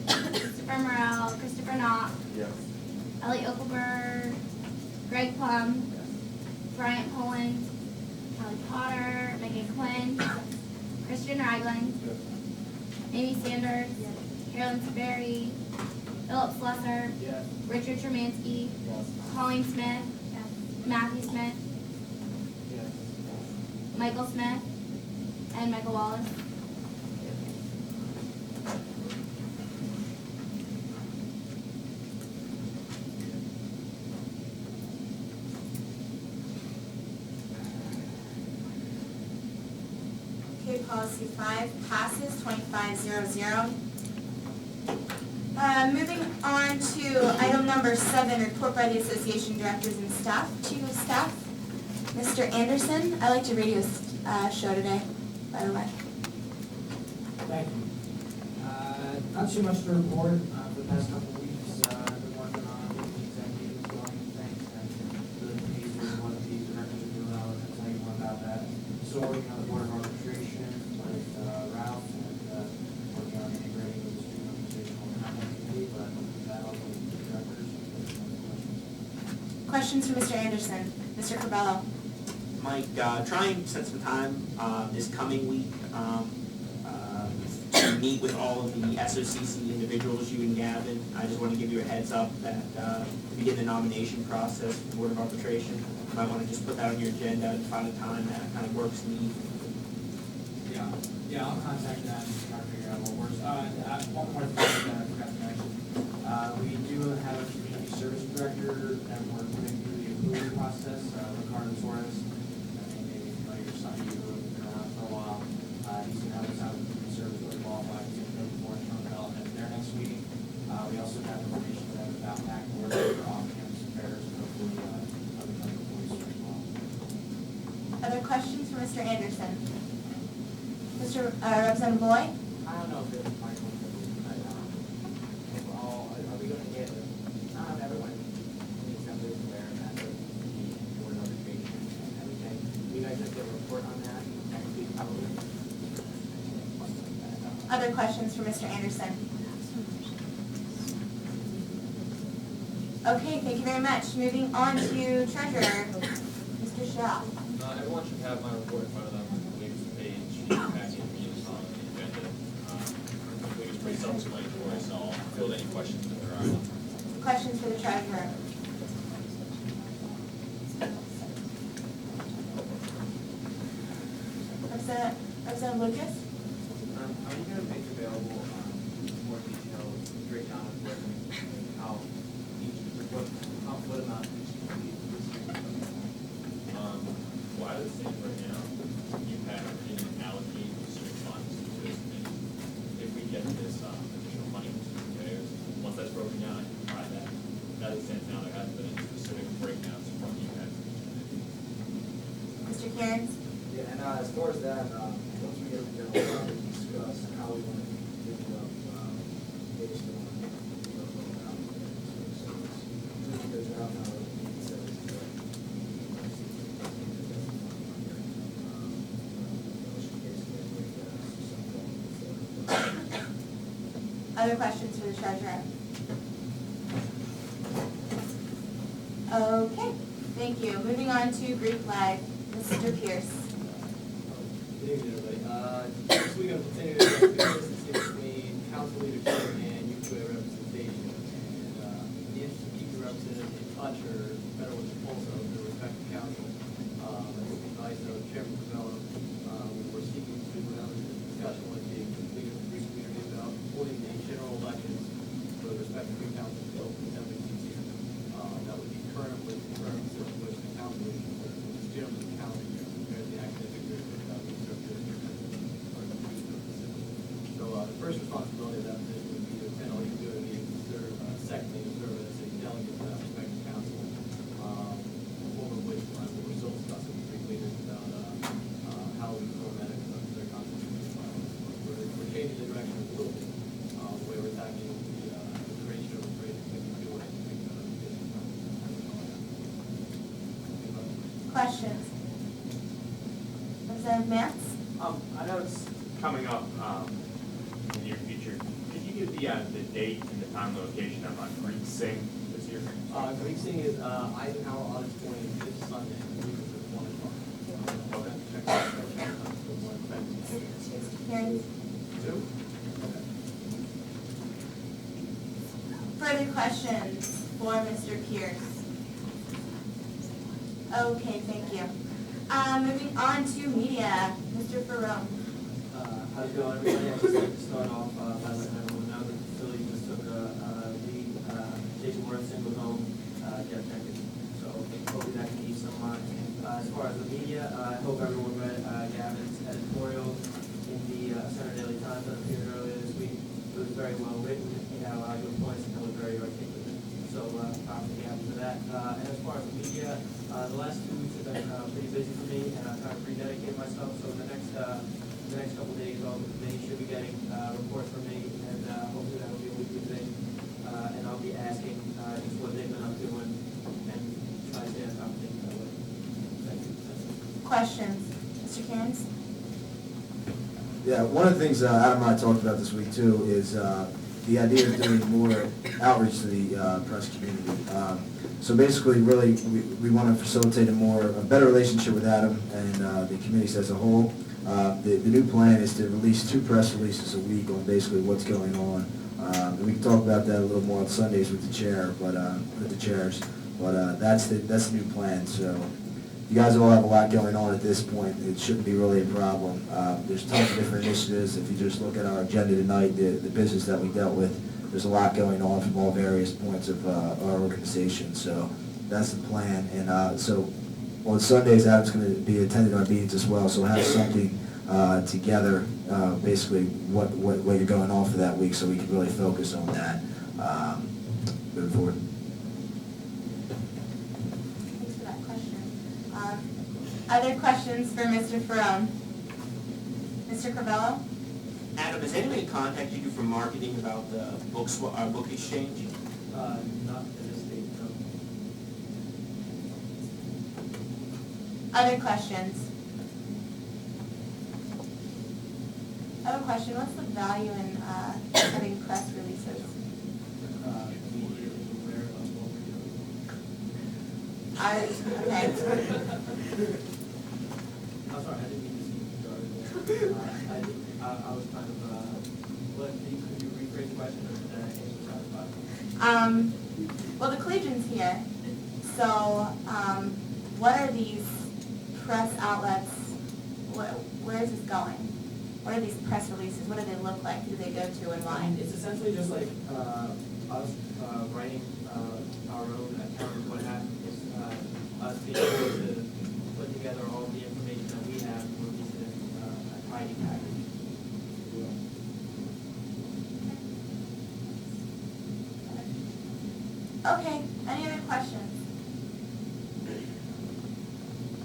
D: Christopher Morel, Christopher Knopf,
H: Yes.
D: Ellie Ockelberg, Greg Plum, Bryant Poland, Kelly Potter, Megan Quinn, Christian Ragland,
H: Yes.
D: Amy Sanders, Carolyn Seberry, Philip Slesser,
J: Yes.
D: Richard Shermansky, Colleen Smith, Matthew Smith,
J: Yes.
D: Michael Smith, and Michael Wallace.
A: Okay, policy 5 passes 2500. Moving on to item number 7, report by the association directors and staff. Chief of Staff, Mr. Anderson. I liked your radio show today, by the way.
L: Thank you. Not too much to report. For the past couple of weeks, I've been working on getting the executives going and things, and the piece is what the directors are doing. I'll tell you more about that. Still working on the board of arbitration with Ralph, and working on integrating with the student organizational contact committee, but that also with the directors.
A: Questions for Mr. Anderson? Mr. Corbello?
B: Mike, try and set some time this coming week to meet with all of the SOCC individuals, you and Gavin. I just want to give you a heads up that to begin the nomination process for the Board of Arbitration. You might want to just put that on your agenda and find a time that kind of works for me.
L: Yeah, I'll contact them and try to figure out what works. One more thing that I forgot to mention. We do have a community service director that we're putting through the approval process, Ricardo Torres. I think maybe familiar, some of you who have been around for a while. He's going to help us out with community service, really qualified, he's going to go before economic development at their next meeting. We also have information about PAC board for off-campus affairs, and hopefully other public employees as well.
A: Other questions for Mr. Anderson? Mr. Representative Boyd?
C: I don't know if it's Michael, but, overall, are we gonna get, everyone in the assembly is aware that the board notification and everything? You guys just get a report on that next week, probably?
A: Other questions for Mr. Anderson? Okay, thank you very much. Moving on to treasurer, Mr. Shaw.
M: Everyone should have my report in front of them. I believe it's the page packet is on the agenda. I believe it's pretty self-explanatory, so I'll field any questions if there are.
A: Questions for the treasurer? Representative Lucas?
J: Are you gonna make available, more detailed breakdown of how what amount each committee is?
M: Well, as it stands right now, you have didn't allocate specific funds to this committee. If we get this additional money from student affairs, once that's broken down, I can provide that. As it stands now, there hasn't been any specific breakdowns from you guys to each committee.
A: Mr. Cairns?
L: Yeah, and as far as that, once we get the general plan, we discuss how we want to divvy up, based on, how we get to service. Just because how it says,
A: Other questions for the treasurer? Okay, thank you. Moving on to Greek flag, Mr. Pierce.
C: Good evening, everybody. This week I'm continuing to address the consistency between council leadership and UQA representation. And in the interest of keeping representatives in touch or better with the pulse of their respective council, I think the advice of Chairman Covello, we're seeking to have a discussion with the leaders of the Greek community about holding the general elections for the respective Greek councils to open assembly seats here. That would be current with the current situation of council issues, which is generally the calendar year compared to the academic year. So the first responsibility of that position would be to attend all you do to meetings and serve, secondly, to serve as a delegate to that respective council, over which we're still discussing with Greek leaders about how we format it to their constitutional bylaws. We're changing the direction a little bit, the way we're tackling the creation of a trade
A: questions? Representative Mance?
G: I know it's coming up, in the near future. Could you give the date and the time location of Greek Sing this year?
C: Greek Sing is Eisenhower Auditorium this Sunday, I believe it's at 1 o'clock.
G: Okay.
C: Check that out.
A: Hearing.
C: Two?
A: Further questions for Mr. Pierce? Okay, thank you. Moving on to media, Mr. Ferrone.
C: How's it going, everybody? I'd just like to start off by letting everyone know that the Phillies just took the Jason Worthington was home, Jeff Jenkins. So hopefully that can ease some mind. As far as the media, I hope everyone read Gavin's editorial in the Center Daily Times that appeared earlier this week. It was very well written. He had a lot of good points and it was very articulate. So props to Gavin for that. And as far as the media, the last 2 weeks have been pretty busy for me, and I'm trying to rededicate myself. So the next couple of days, they should be getting reports from me, and hopefully that will be a weekly thing. And I'll be asking just what they've been up to and try to stay on top of things that way. Thank you.
A: Questions? Mr. Cairns?
I: Yeah, one of the things Adam and I talked about this week too is the idea of doing more outreach to the press community. So basically, really, we want to facilitate a better relationship with Adam and the committees as a whole. The new plan is to release 2 press releases a week on basically what's going on. And we can talk about that a little more on Sundays with the chair, but with the chairs. But that's the new plan. So you guys all have a lot going on at this point. It shouldn't be really a problem. There's tons of different initiatives. If you just look at our agenda tonight, the business that we dealt with, there's a lot going on from all various points of our organization. So that's the plan. And so on Sundays, Adam's going to be attending our meetings as well. So we'll have something together, basically what you're going on for that week, so we can really focus on that moving forward.
A: Thanks for that question. Other questions for Mr. Ferrone? Mr. Carvello?
B: Adam, has anybody contacted you from marketing about the book exchange?
C: Not to this stage, no.
A: Other questions? I have a question. What's the value in having press releases?
C: Immediately aware of what we're doing.
A: Okay.
C: I'm sorry, I didn't mean to see you started there. I was kind of, could you rephrase the question or did I answer satisfied?
A: Well, the Collegian's here. So, what are these press outlets? Where is this going? What are these press releases? What do they look like? Who do they go to and why?
C: It's essentially just like us writing our own account of what happened. It's us being able to put together all the information that we have and release it in a tidy package.
A: Okay, any other questions?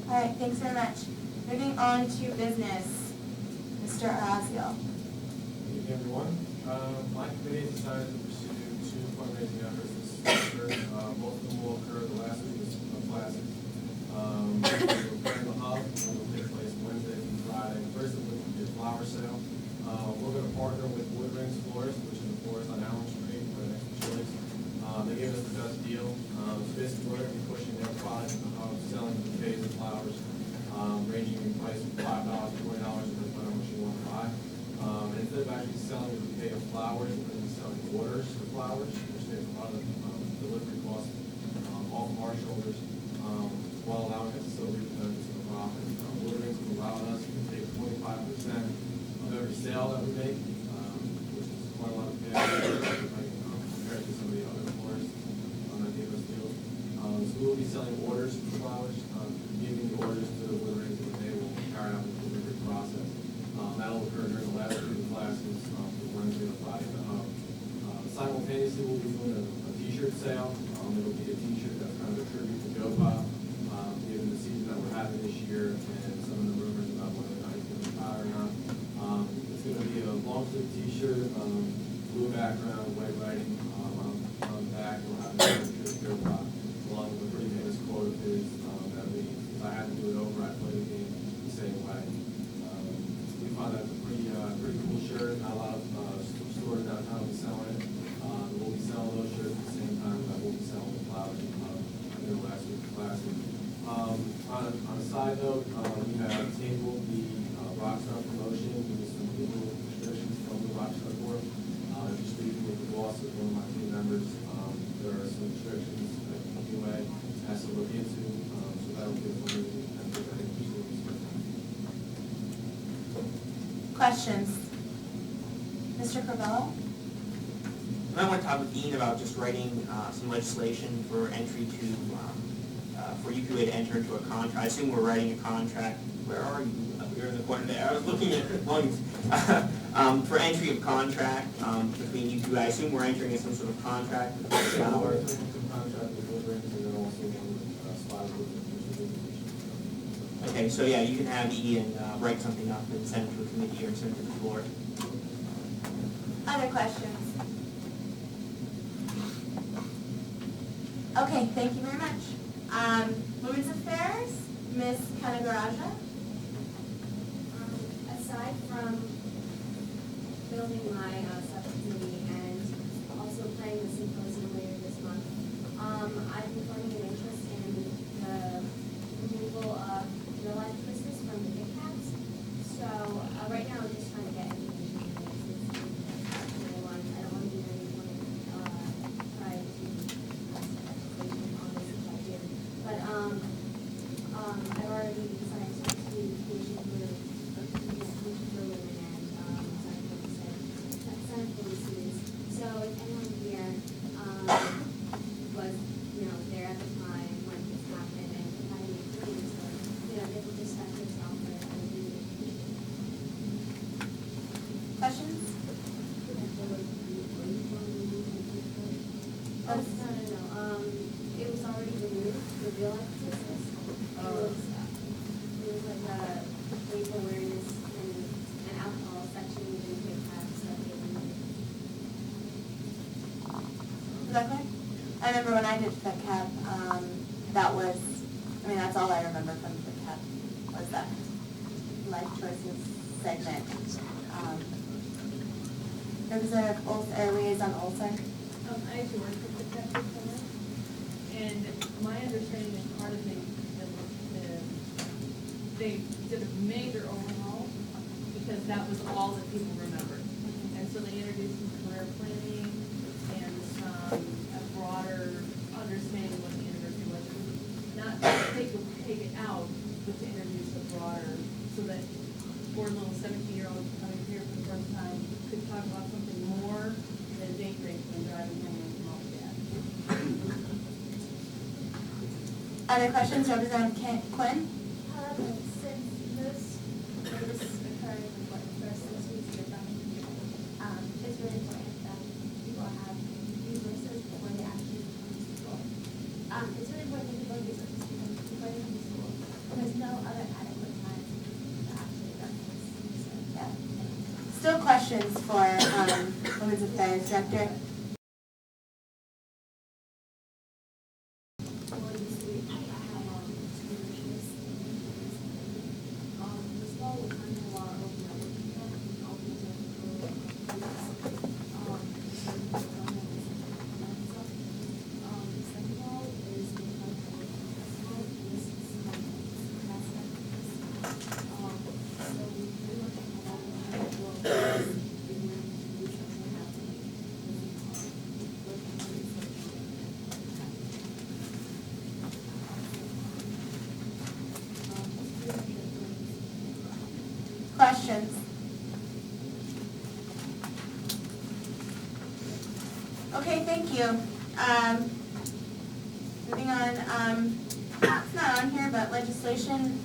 A: All right, thanks very much. Moving on to business. Mr. Orazio.
K: Good evening, everyone. My committee decided to pursue 2 fundraising efforts this semester. Both of them will occur the last week of classes. We're planning the hub, and will take place Wednesday through Friday. First is the flower sale. We're going to partner with Wood Rings Florist, which is a florist on Allen Street, right next to Chili's. They gave us the best deal. So basically, we're going to be pushing their product in the hub, selling bouquets of flowers, ranging in price from $5 to $20, depending on how much you want to buy. And instead of actually selling a bouquet of flowers, we're going to be selling orders for flowers, which saves a lot of delivery costs off of our shoulders, while allowing us to still reap the benefits of the profit. Wood Rings has allowed us to take 25% of every sale that we make, which is quite a lot of cash compared to some of the other florists that gave us deals. So we'll be selling orders for flowers, giving the orders to the Wood Rings, and they will carry out the delivery process. That'll occur during the last 2 classes, for Wednesday and Friday at the hub. Simultaneously, we'll be doing a t-shirt sale. It'll be a t-shirt that's kind of a tribute to GoPop, given the season that we're having this year and some of the rumors about whether or not he's going to retire or not. It's going to be a long sleeve t-shirt, blue background, white writing on the back. We'll have a picture of GoPop, along with a pretty famous quote of his that reads, "If I had that's a pretty cool shirt. Not a lot of stores downtown will be selling it. We'll be selling those shirts at the same time that we'll be selling the flowers. I know last week was classic. On a side note, we have tabled the Rockstar promotion with some legal restrictions from the Rockstar Board. Just speaking with the boss of one of my team members, there are some restrictions that UA has to look into, so that will give them and presenting facilities.
A: Questions? Mr. Corbello?
B: And I want to talk with Dean about just writing some legislation for entry to, for UPUA to enter into a contract. I assume we're writing a contract. Where are you? Up here in the corner there. I was looking at lungs. For entry of contract between UPUA, I assume we're entering in some sort of contract with the scholar. Okay, so yeah, you can have Ian write something up and send it to a committee or send it to the floor.
A: Other questions? Okay, thank you very much. Women's Affairs, Ms. Kanagaraja?
N: Aside from building my subcommittee and also planning the symposium later this month, I've been forming an interest in the removal of real-life twisters from the Big Cats. So right now I'm just trying to get information on this. I don't want to be anyone try to education on this if I do. But I've already decided to do PhD for women and Senate policies. So if anyone here was, there at the time when this happened and had any opinions or, different perspectives offered, I would really appreciate it.
A: Questions?
N: Oh, no. It was already removed, the real life business. It was like a rape awareness and alcohol section within Big Cats that they removed.
A: Is that clear? I remember when I did FedCap, that was, that's all I remember from FedCap, was that life choices segment. Representative Liaison Olson?
E: I actually worked with the Texas Center, and my understanding is part of they did a major overhaul because that was all that people remembered. And so they introduced some career planning and a broader understanding of what the university was. Not to take it out, but to introduce a broader, so that poor little 17-year-olds coming here for the first time could talk about something more than date rape when driving home from mom and dad.
A: Other questions, Representative Quinn?
N: Since this occurred in the first 6 weeks of the it's really important that people have resources before they actually come to school. It's really important that people have resources before they come to school. There's no other adequate time to actually run this.
A: Yeah. Still questions for Women's Affairs Director? Questions? Okay, thank you. Moving on, it's not on here, but legislation.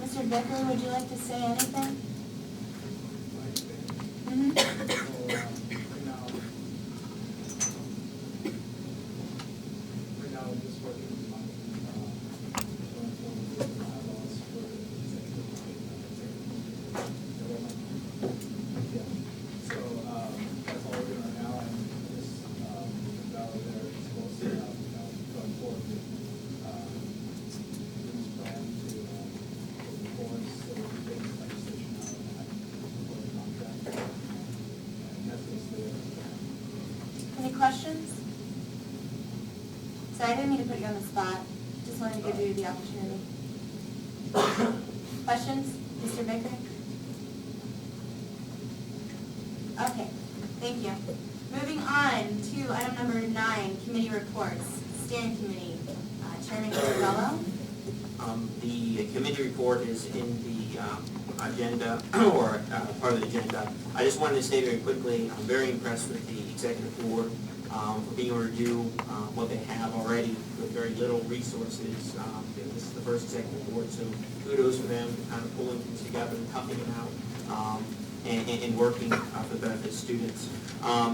A: Mr. Vicker, would you like to say anything?
J: Right now, we're just working on bylaws for executive. So that's all we're doing right now, and this ballot there is supposed to going forward with this plan to reforms that we're
A: Sorry, I didn't mean to put you on the spot. Just wanted to give you the opportunity. Questions, Mr. Baker? Okay, thank you. Moving on to item number 9, committee reports. Steering committee, Chairman Carvello.
B: The committee report is in the agenda, or part of the agenda. I just wanted to say very quickly, I'm very impressed with the executive board for being able to do what they have already with very little resources. This is the first executive board, so kudos for them, kind of pulling things together and toughing it out. And working for the benefit of students.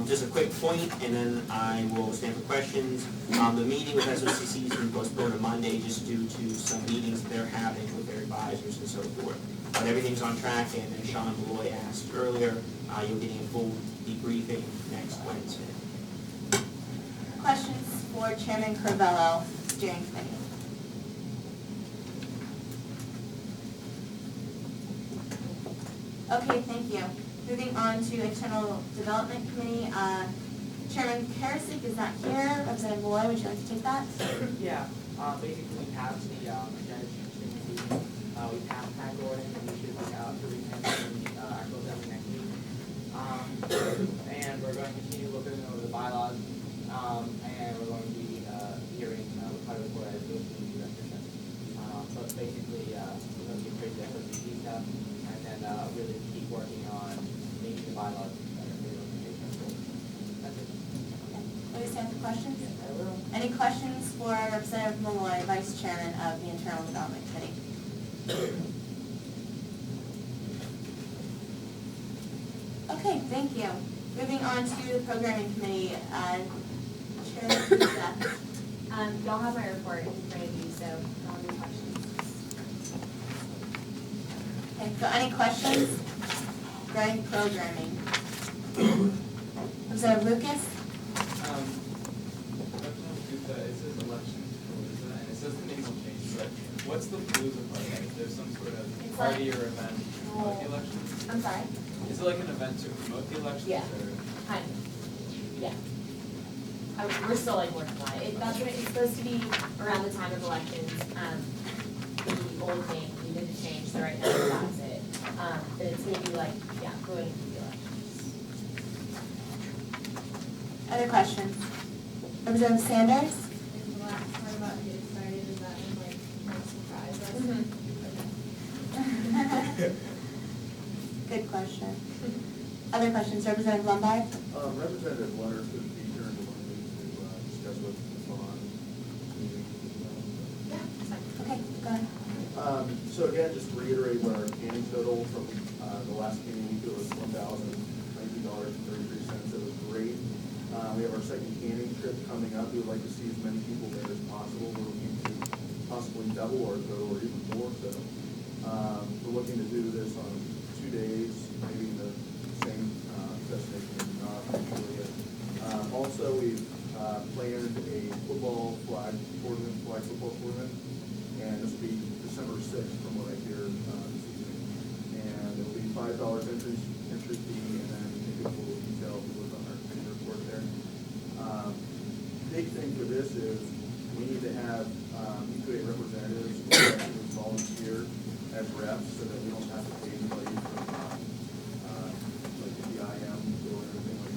B: Just a quick point, and then I will stand for questions. The meeting with SOCC has been postponed to Monday just due to some meetings that they're having with their advisors and so forth. But everything's on track, and then Sean Malloy asked earlier, you're getting a full debriefing next Wednesday.
A: Questions for Chairman Carvello, steering committee? Okay, thank you. Moving on to internal development committee, Chairman Karasik is not here. Representative Malloy, would you like to take that?
F: Yeah, basically we have the agenda change to we passed Pat Gordon, and we should be out to reconnect in our closed session next week. And we're going to continue looking over the bylaws, and we're going to be hearing part of the board as those new director says. But basically, we're going to be pretty SOCC stuff, and then really keep working on making the bylaws better for the organization. That's it.
A: Will you stand for questions?
F: Yes, I will.
A: Any questions for Representative Malloy, Vice Chairman of the Internal Development Committee? Okay, thank you. Moving on to the Programming Committee, Chair Lisa.
N: Y'all have my report in front of you, so any questions?
A: Okay, so any questions regarding programming? Representative Lucas?
J: It says election palooza, and it says the name will change, but what's the palooza part? Is there some sort of
N: It's
J: party
N: like-
J: or event to promote the elections?
N: I'm sorry?
J: Is it like an event to promote the elections?
N: Yeah.
J: Or?
N: Kind of, yeah. We're still like working on it. That's what it's supposed to be around the time of elections. The old thing, we did the change, so right now that's it. But it's gonna be like, yeah, going into the elections.
A: Other questions? Representative Sanders?
E: And the last part about get excited, is that in like, surprise us?
A: Good question. Other questions? Representative Lombard?
H: Representative Leonard could be here in the morning to discuss what's on.
A: Okay, go ahead.
H: So again, just to reiterate what our canning total from the last canning week, it was $1,019.33. It was great. We have our second canning trip coming up. We would like to see as many people there as possible. We're looking to possibly double our total or even more so. We're looking to do this on 2 days, maybe in the same destination as not usually. Also, we've planned a football flag football tournament, and this will be December 6th from what I hear this evening. And it'll be $5 entry fee, and then you get full detail if you look on our committee report there. Big thing for this is we need to have EQA representatives who actually volunteer as reps so that we don't have to pay anybody from like the IM or anything like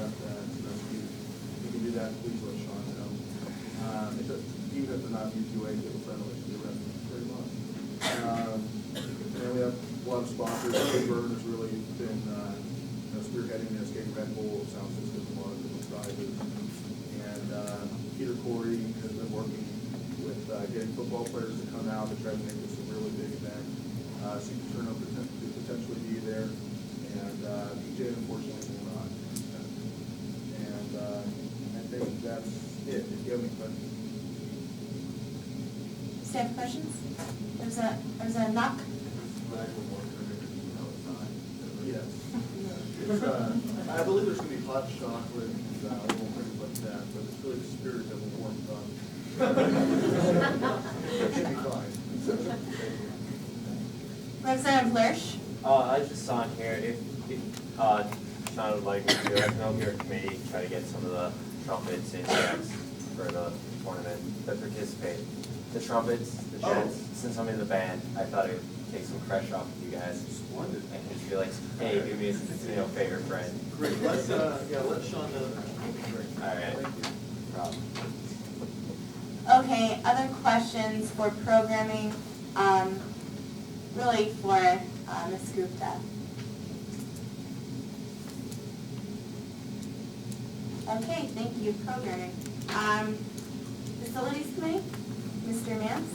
H: that. So that's huge. If you can do that, please let Sean know. Even if they're not UQA, people friendly, they're reps very much. And we have a lot of sponsors. Burn has really been spearheading this, getting Red Bull, Sound Systems, a lot of different sizes. And Peter Corey has been working with getting football players to come out to try to make this a really big event. Super turnout could potentially be there, and BJ unfortunately will not. And I think that's it. If you have any questions.
A: Staff questions? Representative Knock?
H: Yes. It's, I believe there's going to be hot chocolate and little things like that, but it's really the spirit that will warm up. It should be fine.
A: Representative Lurch?
O: I just saw in here, if Sean would like me to, I can help your committee try to get some of the chocolates in checks for the tournament that participate. The trumpets, the jets, since I'm in the band, I thought it would take some pressure off of you guys.
H: Splendid.
O: And just be like, hey, give me a favorite friend.
J: Great, let's, let Sean know.
O: All right.
H: Thank you.
O: Problem.
A: Okay, other questions for programming, really for Ms. Gupta. Okay, thank you, programming. Facilities committee, Mr. Mance?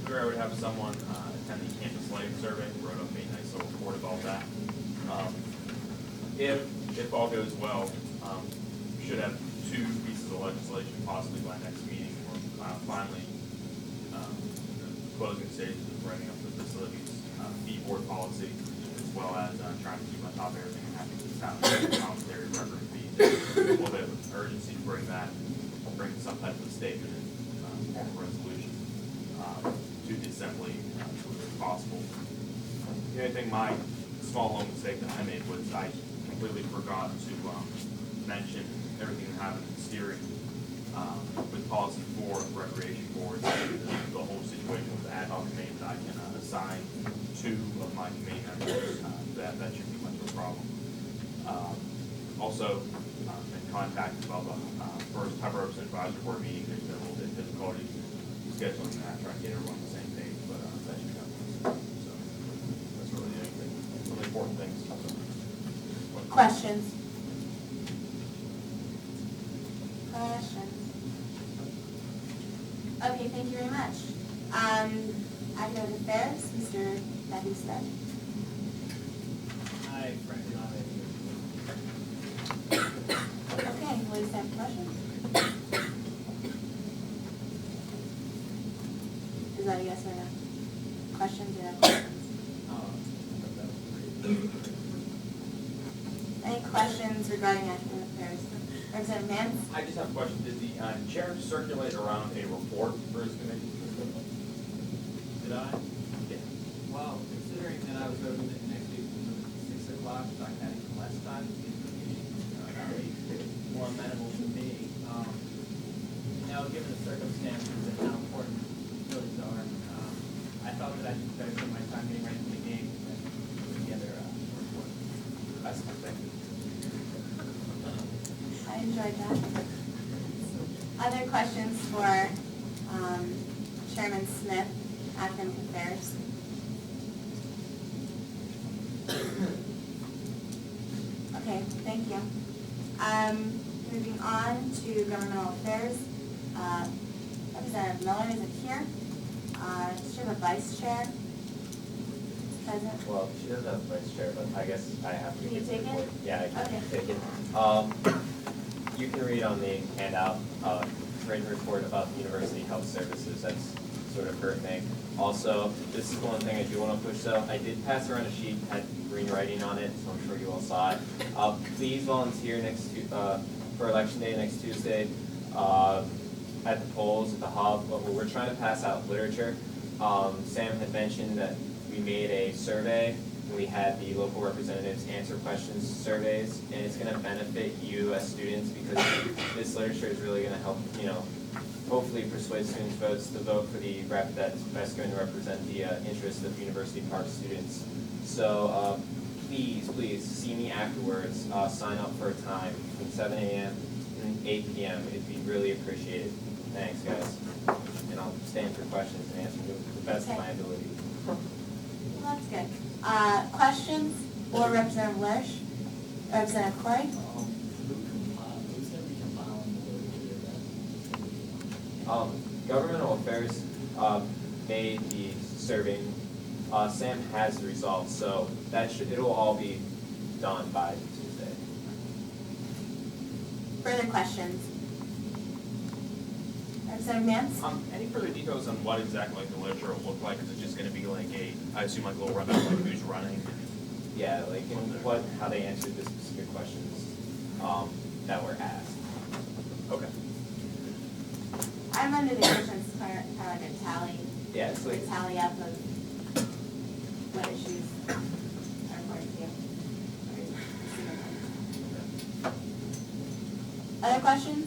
G: Where I would have someone attend the campus lighting survey, wrote up a nice little report about that. If all goes well, we should have 2 pieces of legislation possibly by next meeting. We're finally closing stages of writing up the facilities fee board policy, as well as trying to keep on top of everything and having this happen, commentary, record fees. A little bit of urgency to bring some type of statement and form of resolution to the assembly as quickly as possible. The only thing, my small little mistake that I made was I completely forgot to mention everything that happened in steering with policy 4 of recreation boards, the whole situation with the ad hoc committee that I can assign 2 of my committee members. That shouldn't be much of a problem. Also, been contacted about the first Pepper Oaks Advisory Board meeting. There's been a little bit of difficulty scheduling that, trying to get everyone on the same page, but that should come. So that's really the only thing, really important things.
A: Questions? Questions? Okay, thank you very much. Academic Affairs, Mr. Matthew Smith.
C: I frankly not any.
A: Okay, ladies have questions? Is that a yes or no? Questions or no questions? Any questions regarding academic affairs? Representative Mance?
G: I just have a question. Did the chair circulate around a report for his committee?
C: Did I?
G: Yeah.
C: Well, considering that I was hoping that next week was 6 o'clock, so I had even less time to get to the meeting, that would be more amenable to me. Now, given the circumstances and how important those are, I thought that I should better spend my time getting ready for the game than put together a report.
G: That's something.
A: I enjoyed that. Other questions for Chairman Smith, Academic Affairs? Okay, thank you. Moving on to governmental affairs. Representative Miller, is it here? Does she have a vice chair? Present?
O: Well, she doesn't have a vice chair, but I guess I have to.
A: Can you take it?
O: Yeah, I
A: Okay.
O: can take it. You can read on the handout, written report about the University Health Services. That's sort of her thing. Also, this is one thing I do want to push though. I did pass around a sheet, had green writing on it, so I'm sure you all saw it. Please volunteer for election day next Tuesday at the polls at the hub. We're trying to pass out literature. Sam had mentioned that we made a survey. We had the local representatives answer questions, surveys, and it's going to benefit you as students because this literature is really going to help, hopefully persuade students to vote for the rep that's best going to represent the interests of University Park students. So please see me afterwards. Sign up for a time from 7 a.m. and 8 p.m. It'd be really appreciated. Thanks, guys. And I'll stand for questions and answer to the best of my ability.
A: Well, that's good. Questions for Representative Lersch? Representative Corey?
C: Who's going to be compiling the literature?
O: Governmental Affairs made the survey. Sam has the results, so it'll all be done by Tuesday.
A: Further questions? Representative Mance?
G: Any further details on what exactly the literature will look like? Is it just going to be like I assume like a little rundown like who's running?
O: Yeah, like how they answered the specific questions that were asked.
G: Okay.
A: I'm under the impression it's kind of like a tally.
O: Yeah, it's like
A: a tally up of what issues are important to you. Other questions?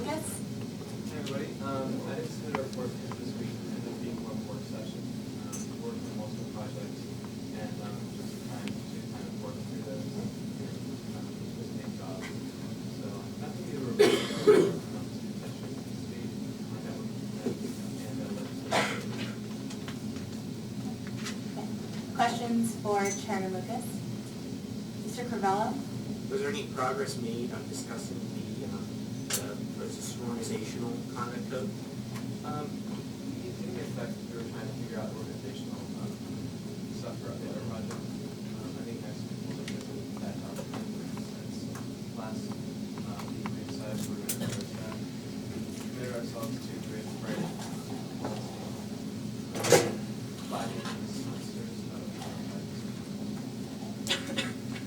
A: Lucas?
J: Hey everybody, I didn't submit a report because this week ended up being one work session, working on multiple projects, and just trying to kind of work through those, just main jobs. So nothing to report, to attention to the state, my network, and legislation.
A: Questions for Chairman Lucas? Mr. Crivello?
B: Was there any progress made on discussing the organizational conduct code?
J: We didn't get back, we were trying to figure out organizational stuff for the other project. I think next week we'll look at that since last week we decided we're going to approach that. We committed ourselves to create a Friday policy.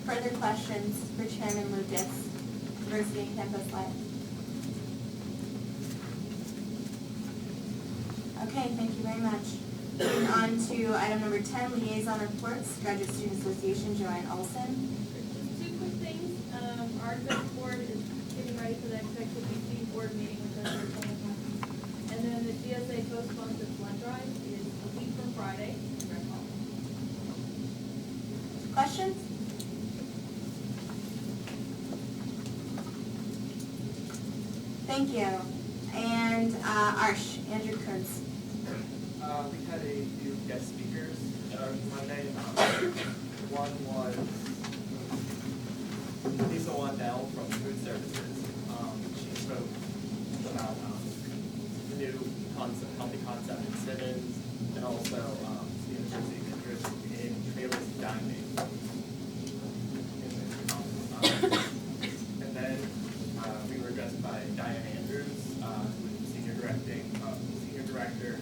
A: Further questions for Chairman Lucas, Diversity and Campus Life? Okay, thank you very much. Moving on to item number 10, liaison reports, Graduate Student Association, Joanne Olson.
E: Two quick things. Our executive board is getting ready for the executive BC board meeting with us on 2020. And then the GSA co-sponsored blood drive is a week from Friday in Red Hall.
A: Questions? Thank you. And Arsh, Andrew Kuntz.
C: We had a few guest speakers at our Monday. One was Lisa Wandell from Food Services. She spoke about the new concept, healthy concept in Simmons, and also the university's interest in trailers dining. And then we were addressed by Diane Andrews, who is the senior director,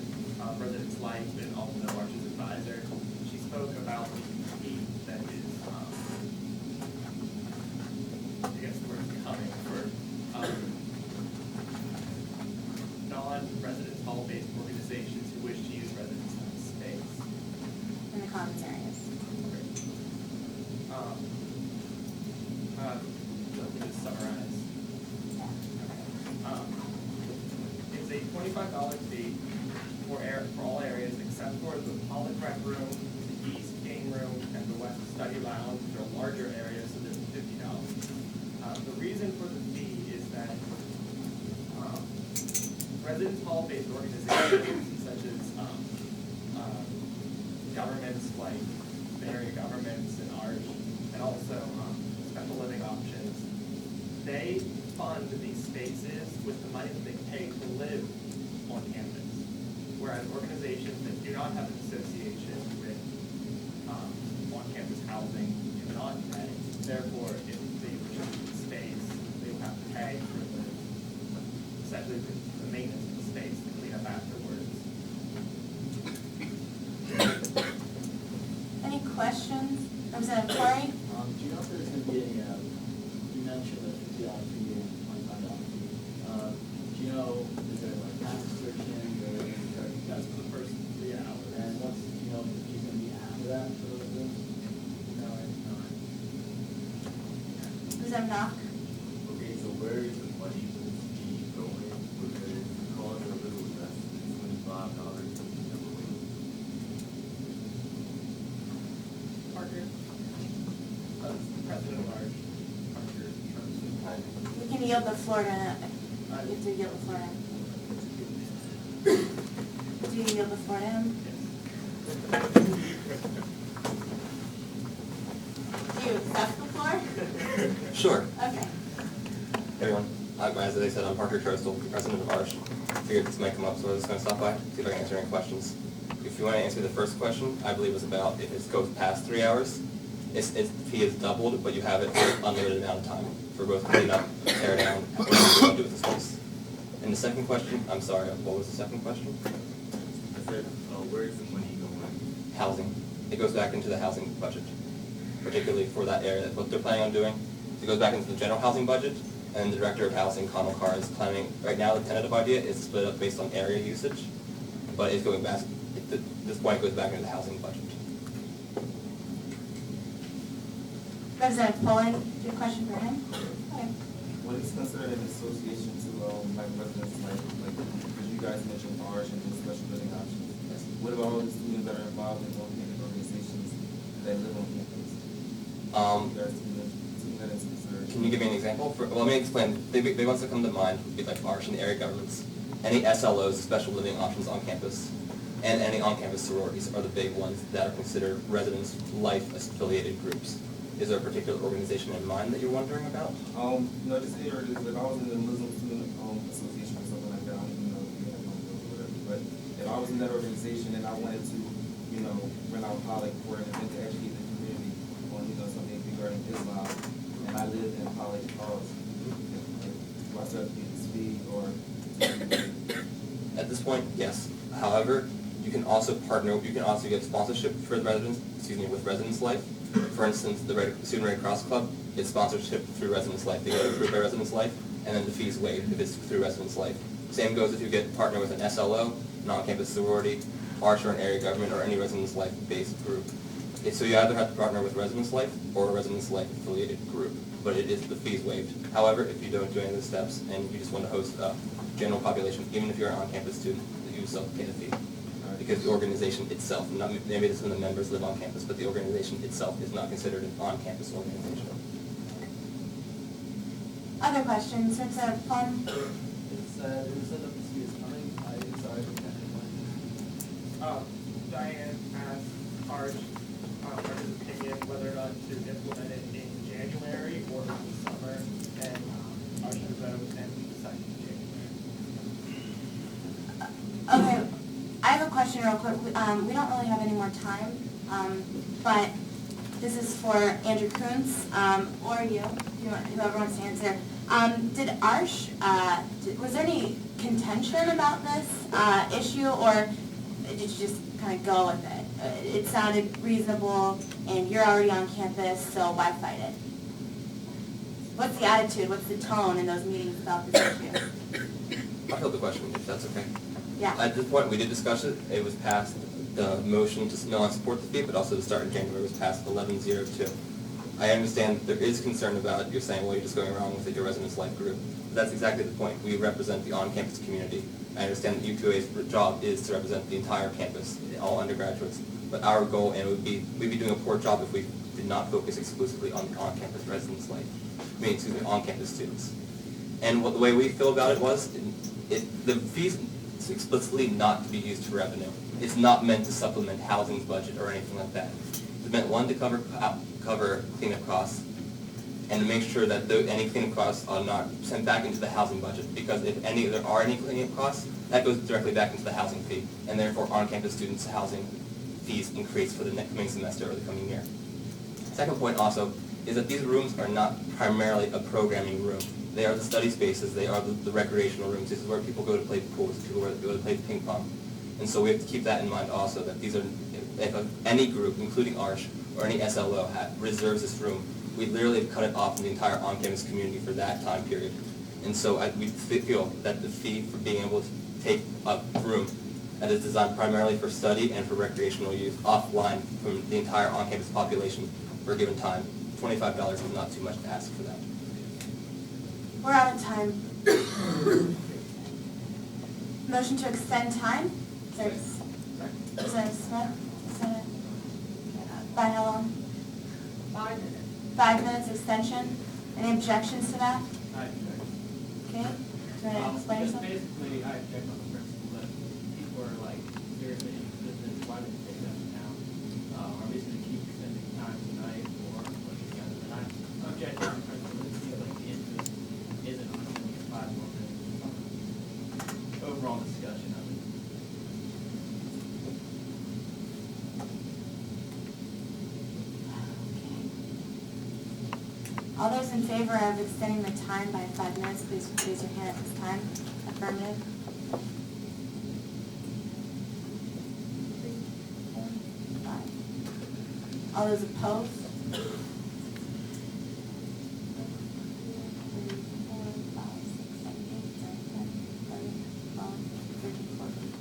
C: Residence Life, and also Arch's advisor. She spoke about the need that is, I guess the word coming for non-residence hall-based organizations who wish to use residence space.
A: In the commons areas.
C: Let me just summarize. It's a $25 fee for all areas except for the Pollock Rec Room, the East Game Room, and the West Study Lounge, which are larger areas, so there's $50. The reason for the fee is that residence hall-based organizations such as governments like the area governments and Arch, and also special living options, they fund these spaces with the money that they pay to live on campus. Whereas organizations that do not have an association with on-campus housing do not pay. Therefore, if they purchase the space, they will have to pay for essentially the maintenance of the space, the cleanup afterwards.
A: Any questions? Representative Corey?
P: Do you know if there's going to be any, you mentioned the $50 fee and $25 fee. Do you know, is there like tax restriction or
C: That's for the first 3 hours.
P: and what's, do you know if the fee's going to be after that for those rooms?
C: No, it's not.
A: Representative Knock?
H: Okay, so where is the money for this fee going? Because it's calling a little less than $25.
C: Parker? That's the president of Arch. Parker Trump.
A: We can yield the floor to, you have to yield the floor to him. Do you yield the floor to him? Do you accept the floor?
Q: Sure.
A: Okay.
Q: Hey everyone, as I said, I'm Parker Trostel, president of Arch. Figured this might come up, so I was just going to stop by, see if I can answer any questions. If you want to answer the first question, I believe was about if it goes past 3 hours, the fee is doubled, but you have it for unlimited amount of time for both clean up, tear down, and whatever you want to do with the space. And the second question, I'm sorry, what was the second question?
H: I said, where is the money going?
Q: Housing. It goes back into the housing budget, particularly for that area. That's what they're planning on doing. It goes back into the general housing budget, and the director of housing, Connell Carr, is planning, right now the tentative idea is split up based on area usage, but it's going back, this point goes back into the housing budget.
A: Representative Pullen, do you have a question for him? Okay.
R: what is considered an association to, like residents, like, because you guys mentioned ARCH and just special living options. What about all the students that are involved in on-campus organizations that live on campus? You guys taking that into consideration?
Q: Can you give me an example? Well, let me explain. The big ones that come to mind would be like ARCH and the area governments. Any SLOs, special living options on campus, and any on-campus sororities are the big ones that are considered residence life affiliated groups. Is there a particular organization in mind that you're wondering about?
R: No, just say, or just, if I was in the Muslim Student Association or something like that, I don't even know if we have one or whatever, but if I was in that organization and I wanted to, you know, rent out Pollock for an event to educate the community on, you know, something regarding Islam, and I live in Pollock Falls, do I still have to pay this fee, or?
Q: At this point, yes. However, you can also get sponsorship for the residents, with Residence Life. For instance, the Student Red Cross Club gets sponsorship through Residence Life. They get approved by Residence Life, and then the fees waived if it's through Residence Life. Same goes if you get partner with an SLO, non-campus sorority, ARCH or an area government, or any Residence Life-based group. So you either have to partner with Residence Life or a Residence Life-affiliated group, but the fees waived. However, if you don't do any of the steps and you just want to host a general population, even if you're an on-campus student, you still pay the fee. Because the organization itself, maybe this is when the members live on campus, but the organization itself is not considered an on-campus organization.
A: Other questions? It's a fun.
C: It said that the fee is coming. Sorry, I didn't catch it.
S: Diane asked ARCH for his opinion whether or not to implement it in January or in the summer, and ARCH had a vote and we decided in January.
A: Okay, I have a question real quick. We don't really have any more time, but this is for Andrew Kuntz, or you, whoever wants to answer. Did ARCH, was there any contention about this issue, or did you just kind of go with it? It sounded reasonable, and you're already on campus, so why fight it? What's the attitude, what's the tone in those meetings about this issue?
Q: I'll field the question, if that's okay.
A: Yeah.
Q: At this point, we did discuss it. It was passed, the motion to not support the fee, but also to start in January was passed 11-02. I understand there is concern about it. You're saying, well, you're just going wrong with your Residence Life group. But that's exactly the point. We represent the on-campus community. I understand that UQA's job is to represent the entire campus, all undergraduates. But our goal, and we'd be doing a poor job if we did not focus exclusively on the on-campus Residence Life, on-campus students. And the way we feel about it was, the fees is explicitly not to be used for revenue. It's not meant to supplement housing's budget or anything like that. It's meant, one, to cover cleanup costs, and to make sure that any cleanup costs are not sent back into the housing budget, because if there are any cleanup costs, that goes directly back into the housing fee, and therefore on-campus students' housing fees increase for the coming semester or the coming year. Second point also is that these rooms are not primarily a programming room. They are the study spaces, they are the recreational rooms. This is where people go to play pool, this is people go to play ping pong. And so we have to keep that in mind also, that these are, if any group, including ARCH or any SLO, reserves this room, we literally have cut it off from the entire on-campus community for that time period. And so we feel that the fee for being able to take a room that is designed primarily for study and for recreational use offline from the entire on-campus population for a given time, $25 is not too much to ask for that.
A: We're out of time. Motion to extend time? Is there Smith? By how long?
E: 5 minutes.
A: 5 minutes extension? Any objections to that?
C: I object.
A: Okay, do you want to explain
C: Just
A: something?
C: basically, I object on the principle that people are like seriously interested in this, why would you take that now? Are we just gonna keep extending time tonight, or what is the other? And I object on the principle, it seems like the interest isn't on giving it 5 more minutes. Overall discussion of it.
A: All those in favor of extending the time by 5 minutes, please raise your hand at this time. Affirmative. 3, 4, 5. All those opposed? 3, 4, 5, 6, 7, 8, 9, 10, 11, 12, 13, 14.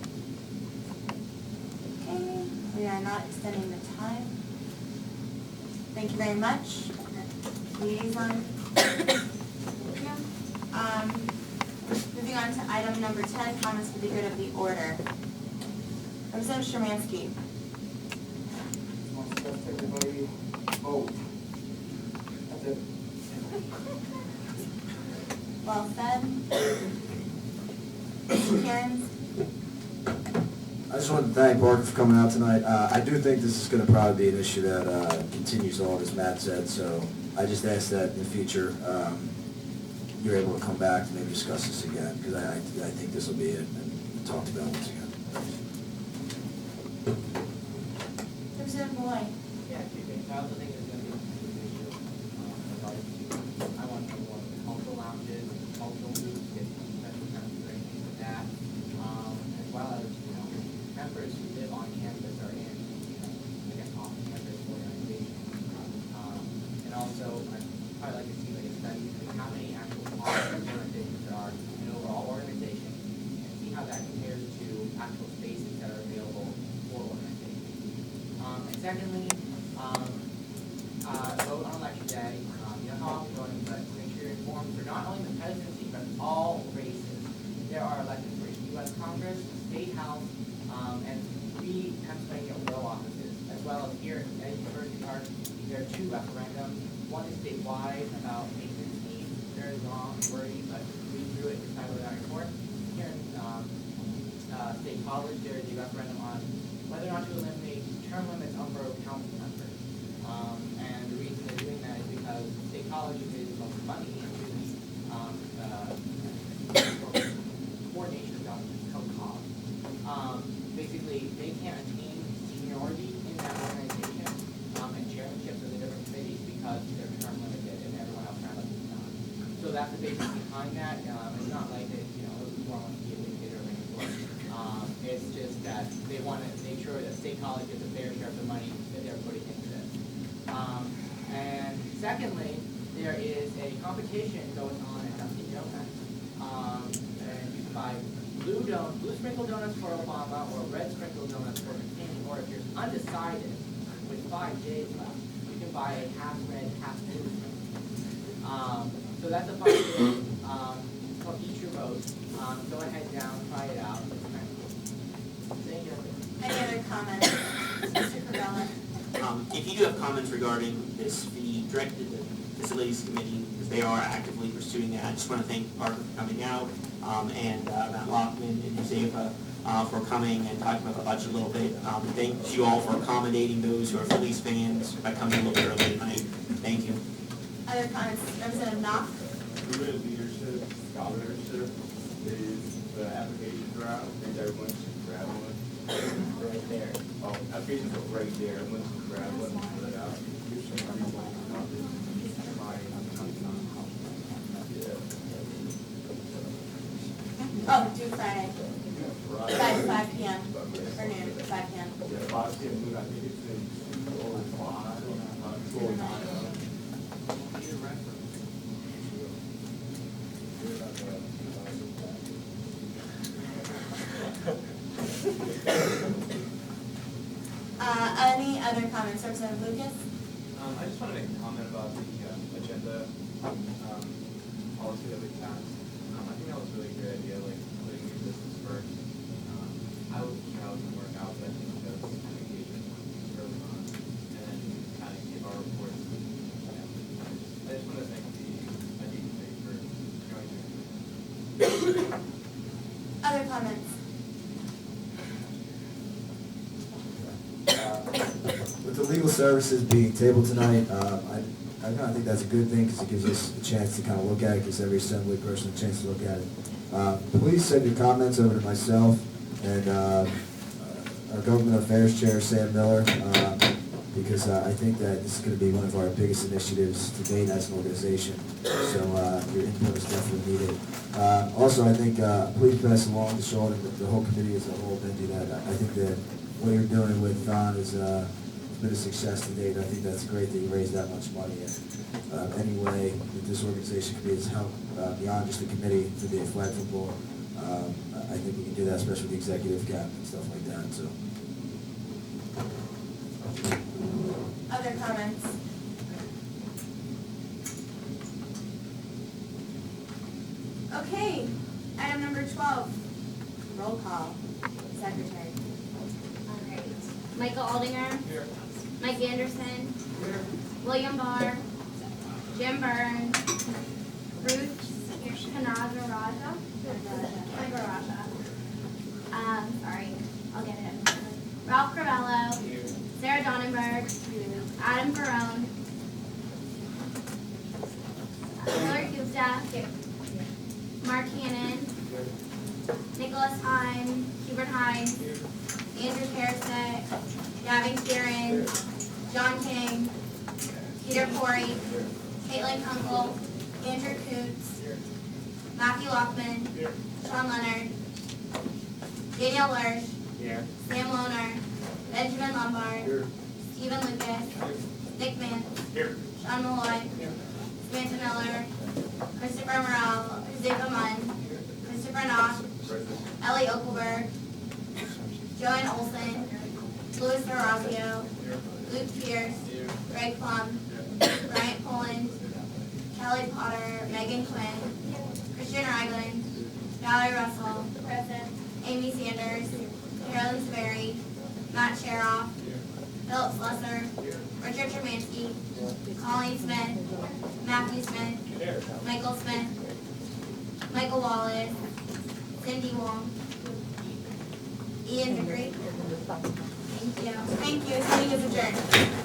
A: Okay, we are not extending the time. Thank you very much. Liaison. Yeah. item number 10, comments for the good of the order. Representative Shermansky.
L: Wants to let everybody vote. That's it.
A: Well said. Mr. Karen?
I: I just wanted to thank Parker for coming out tonight. I do think this is going to probably be an issue that continues on, as Matt said, so I just ask that in the future you're able to come back and maybe discuss this again, because I think this will be it and talked about once again.
A: Representative Malloy.
F: Yeah, two things. I also think it's going to be a issue in regards to, I want to know more cultural lounges, cultural groups, get special kind of things like that. As well as, members who live on campus are in, I guess, off-campus organizations. And also, I'd probably like to see like a study of how many actual organizations there are in an overall organization, and see how that compares to actual spaces that are available for organizations. And secondly, vote on election day. You know how I'm voting, but make sure you're informed for not only the presidency, but all races. There are elections for U.S. Congress, State House, and 3 Pennsylvania row offices, as well as here at University Park. There are 2 referendums. One is statewide about maintenance needs, very long, wordy, but read through it, decide whether or not you're for it. Here in State College, there is a referendum on whether or not to eliminate term limits on borough council members. And the reason they're doing that is because State College is the most money into the coordination of government, called COG. Basically, they can't attain seniority in that organization and chairmanships of the different committees because they're term limited and everyone else kind of is not. So that's the basis behind that. It's not like that, those who want to be a dictator or anything. It's just that they want to make sure that State College gets a fair share of the money that they're putting into this. And secondly, there is a competition going on at Dunkin' Donuts. And you can buy blue sprinkle donuts for Obama or red sprinkle donuts for McCain, or if you're undecided with 5 days left, you can buy a half red, half blue. So that's a fun thing. So eat your vote. Go ahead down, try it out. It's kind of cool. Thank you.
A: Any other comments? Mr. Cordella?
B: If you do have comments regarding this fee, direct to the Facilities Committee, because they are actively pursuing that. I just want to thank Parker for coming out, and Matt Lockman and Zeva for coming and talking about the budget a little bit. Thank you all for accommodating those who are Phillies fans by coming a little bit early tonight. Thank you.
A: Other comments? Representative Knopf?
H: Student leadership, scholarship is the application route. I think everyone should grab one.
F: Right there.
H: Oh, applications are right there. Everyone should grab one and fill it out.
A: Oh, due Friday. 5 p.m. or noon, 5 p.m.
H: 5 p.m. noon, I think it's in 205, 209.
A: Any other comments? Representative Lucas?
J: I just want to make a comment about the agenda policy that we passed. I think that was a really good idea, like putting new business first. I wasn't sure how it was going to work out, but I think that was kind of engagement early on, and then kind of give our reports. I just want to thank the ID committee for going through.
A: Other comments?
I: With the legal services being tabled tonight, I kind of think that's a good thing because it gives us a chance to kind of look at it, gives every assembly person a chance to look at it. Please send your comments over to myself and our Government Affairs Chair, Sam Miller, because I think that this is going to be one of our biggest initiatives to date as an organization. So your input is definitely needed. Also, I think please pass along to Sean and the whole committee as a whole, Benji, that I think that what you're doing with Don is been a success to date. I think that's great that you raised that much money. And any way that this organization can be as help beyond just the committee to be a flag football, I think we can do that, especially with the executive cabinet and stuff like that. So.
A: Other comments? Okay, item number Number 12, roll call, secretary.
D: All right. Michael Aldinger. Here. Mike Anderson. Here. William Barr. Jim Burns. Ruth Kanagaraja. Sorry, I'll get it. Ralph Cravello. Here. Sarah Donnenberg. Here. Adam Barone. Hillary Gupta. Here. Mark Hannon. Here. Nicholas Heim. Hubert Hines. Here. Andrew Karasek. Gavin Kieran. John King. Peter Corey. Caitlin Kunkel. Andrew Coots. Matthew Lockman. Sean Leonard. Danielle Lurch. Sam Loner. Benjamin Lombard. Stephen Lucas. Nick Mance. Sean Malloy. Samantha Miller. Christopher Morrell. Zeba Munn. Christopher Knopf. Ellie Okelberg. Joanne Olson. Louis Orazio. Luke Pierce. Greg Plum. Bryant Poland. Kelly Potter. Megan Quinn. Christian Ragland. Valerie Russell. Present. Amy Sanders. Carolyn Severy. Matt Sheroff. Philip Slesser. Richard Tremansky. Colleen Smith. Matthew Smith. Michael Smith. Michael Wallace. Cindy Wong. Ian Vickery. Thank you.
A: Thank you, this meeting is adjourned.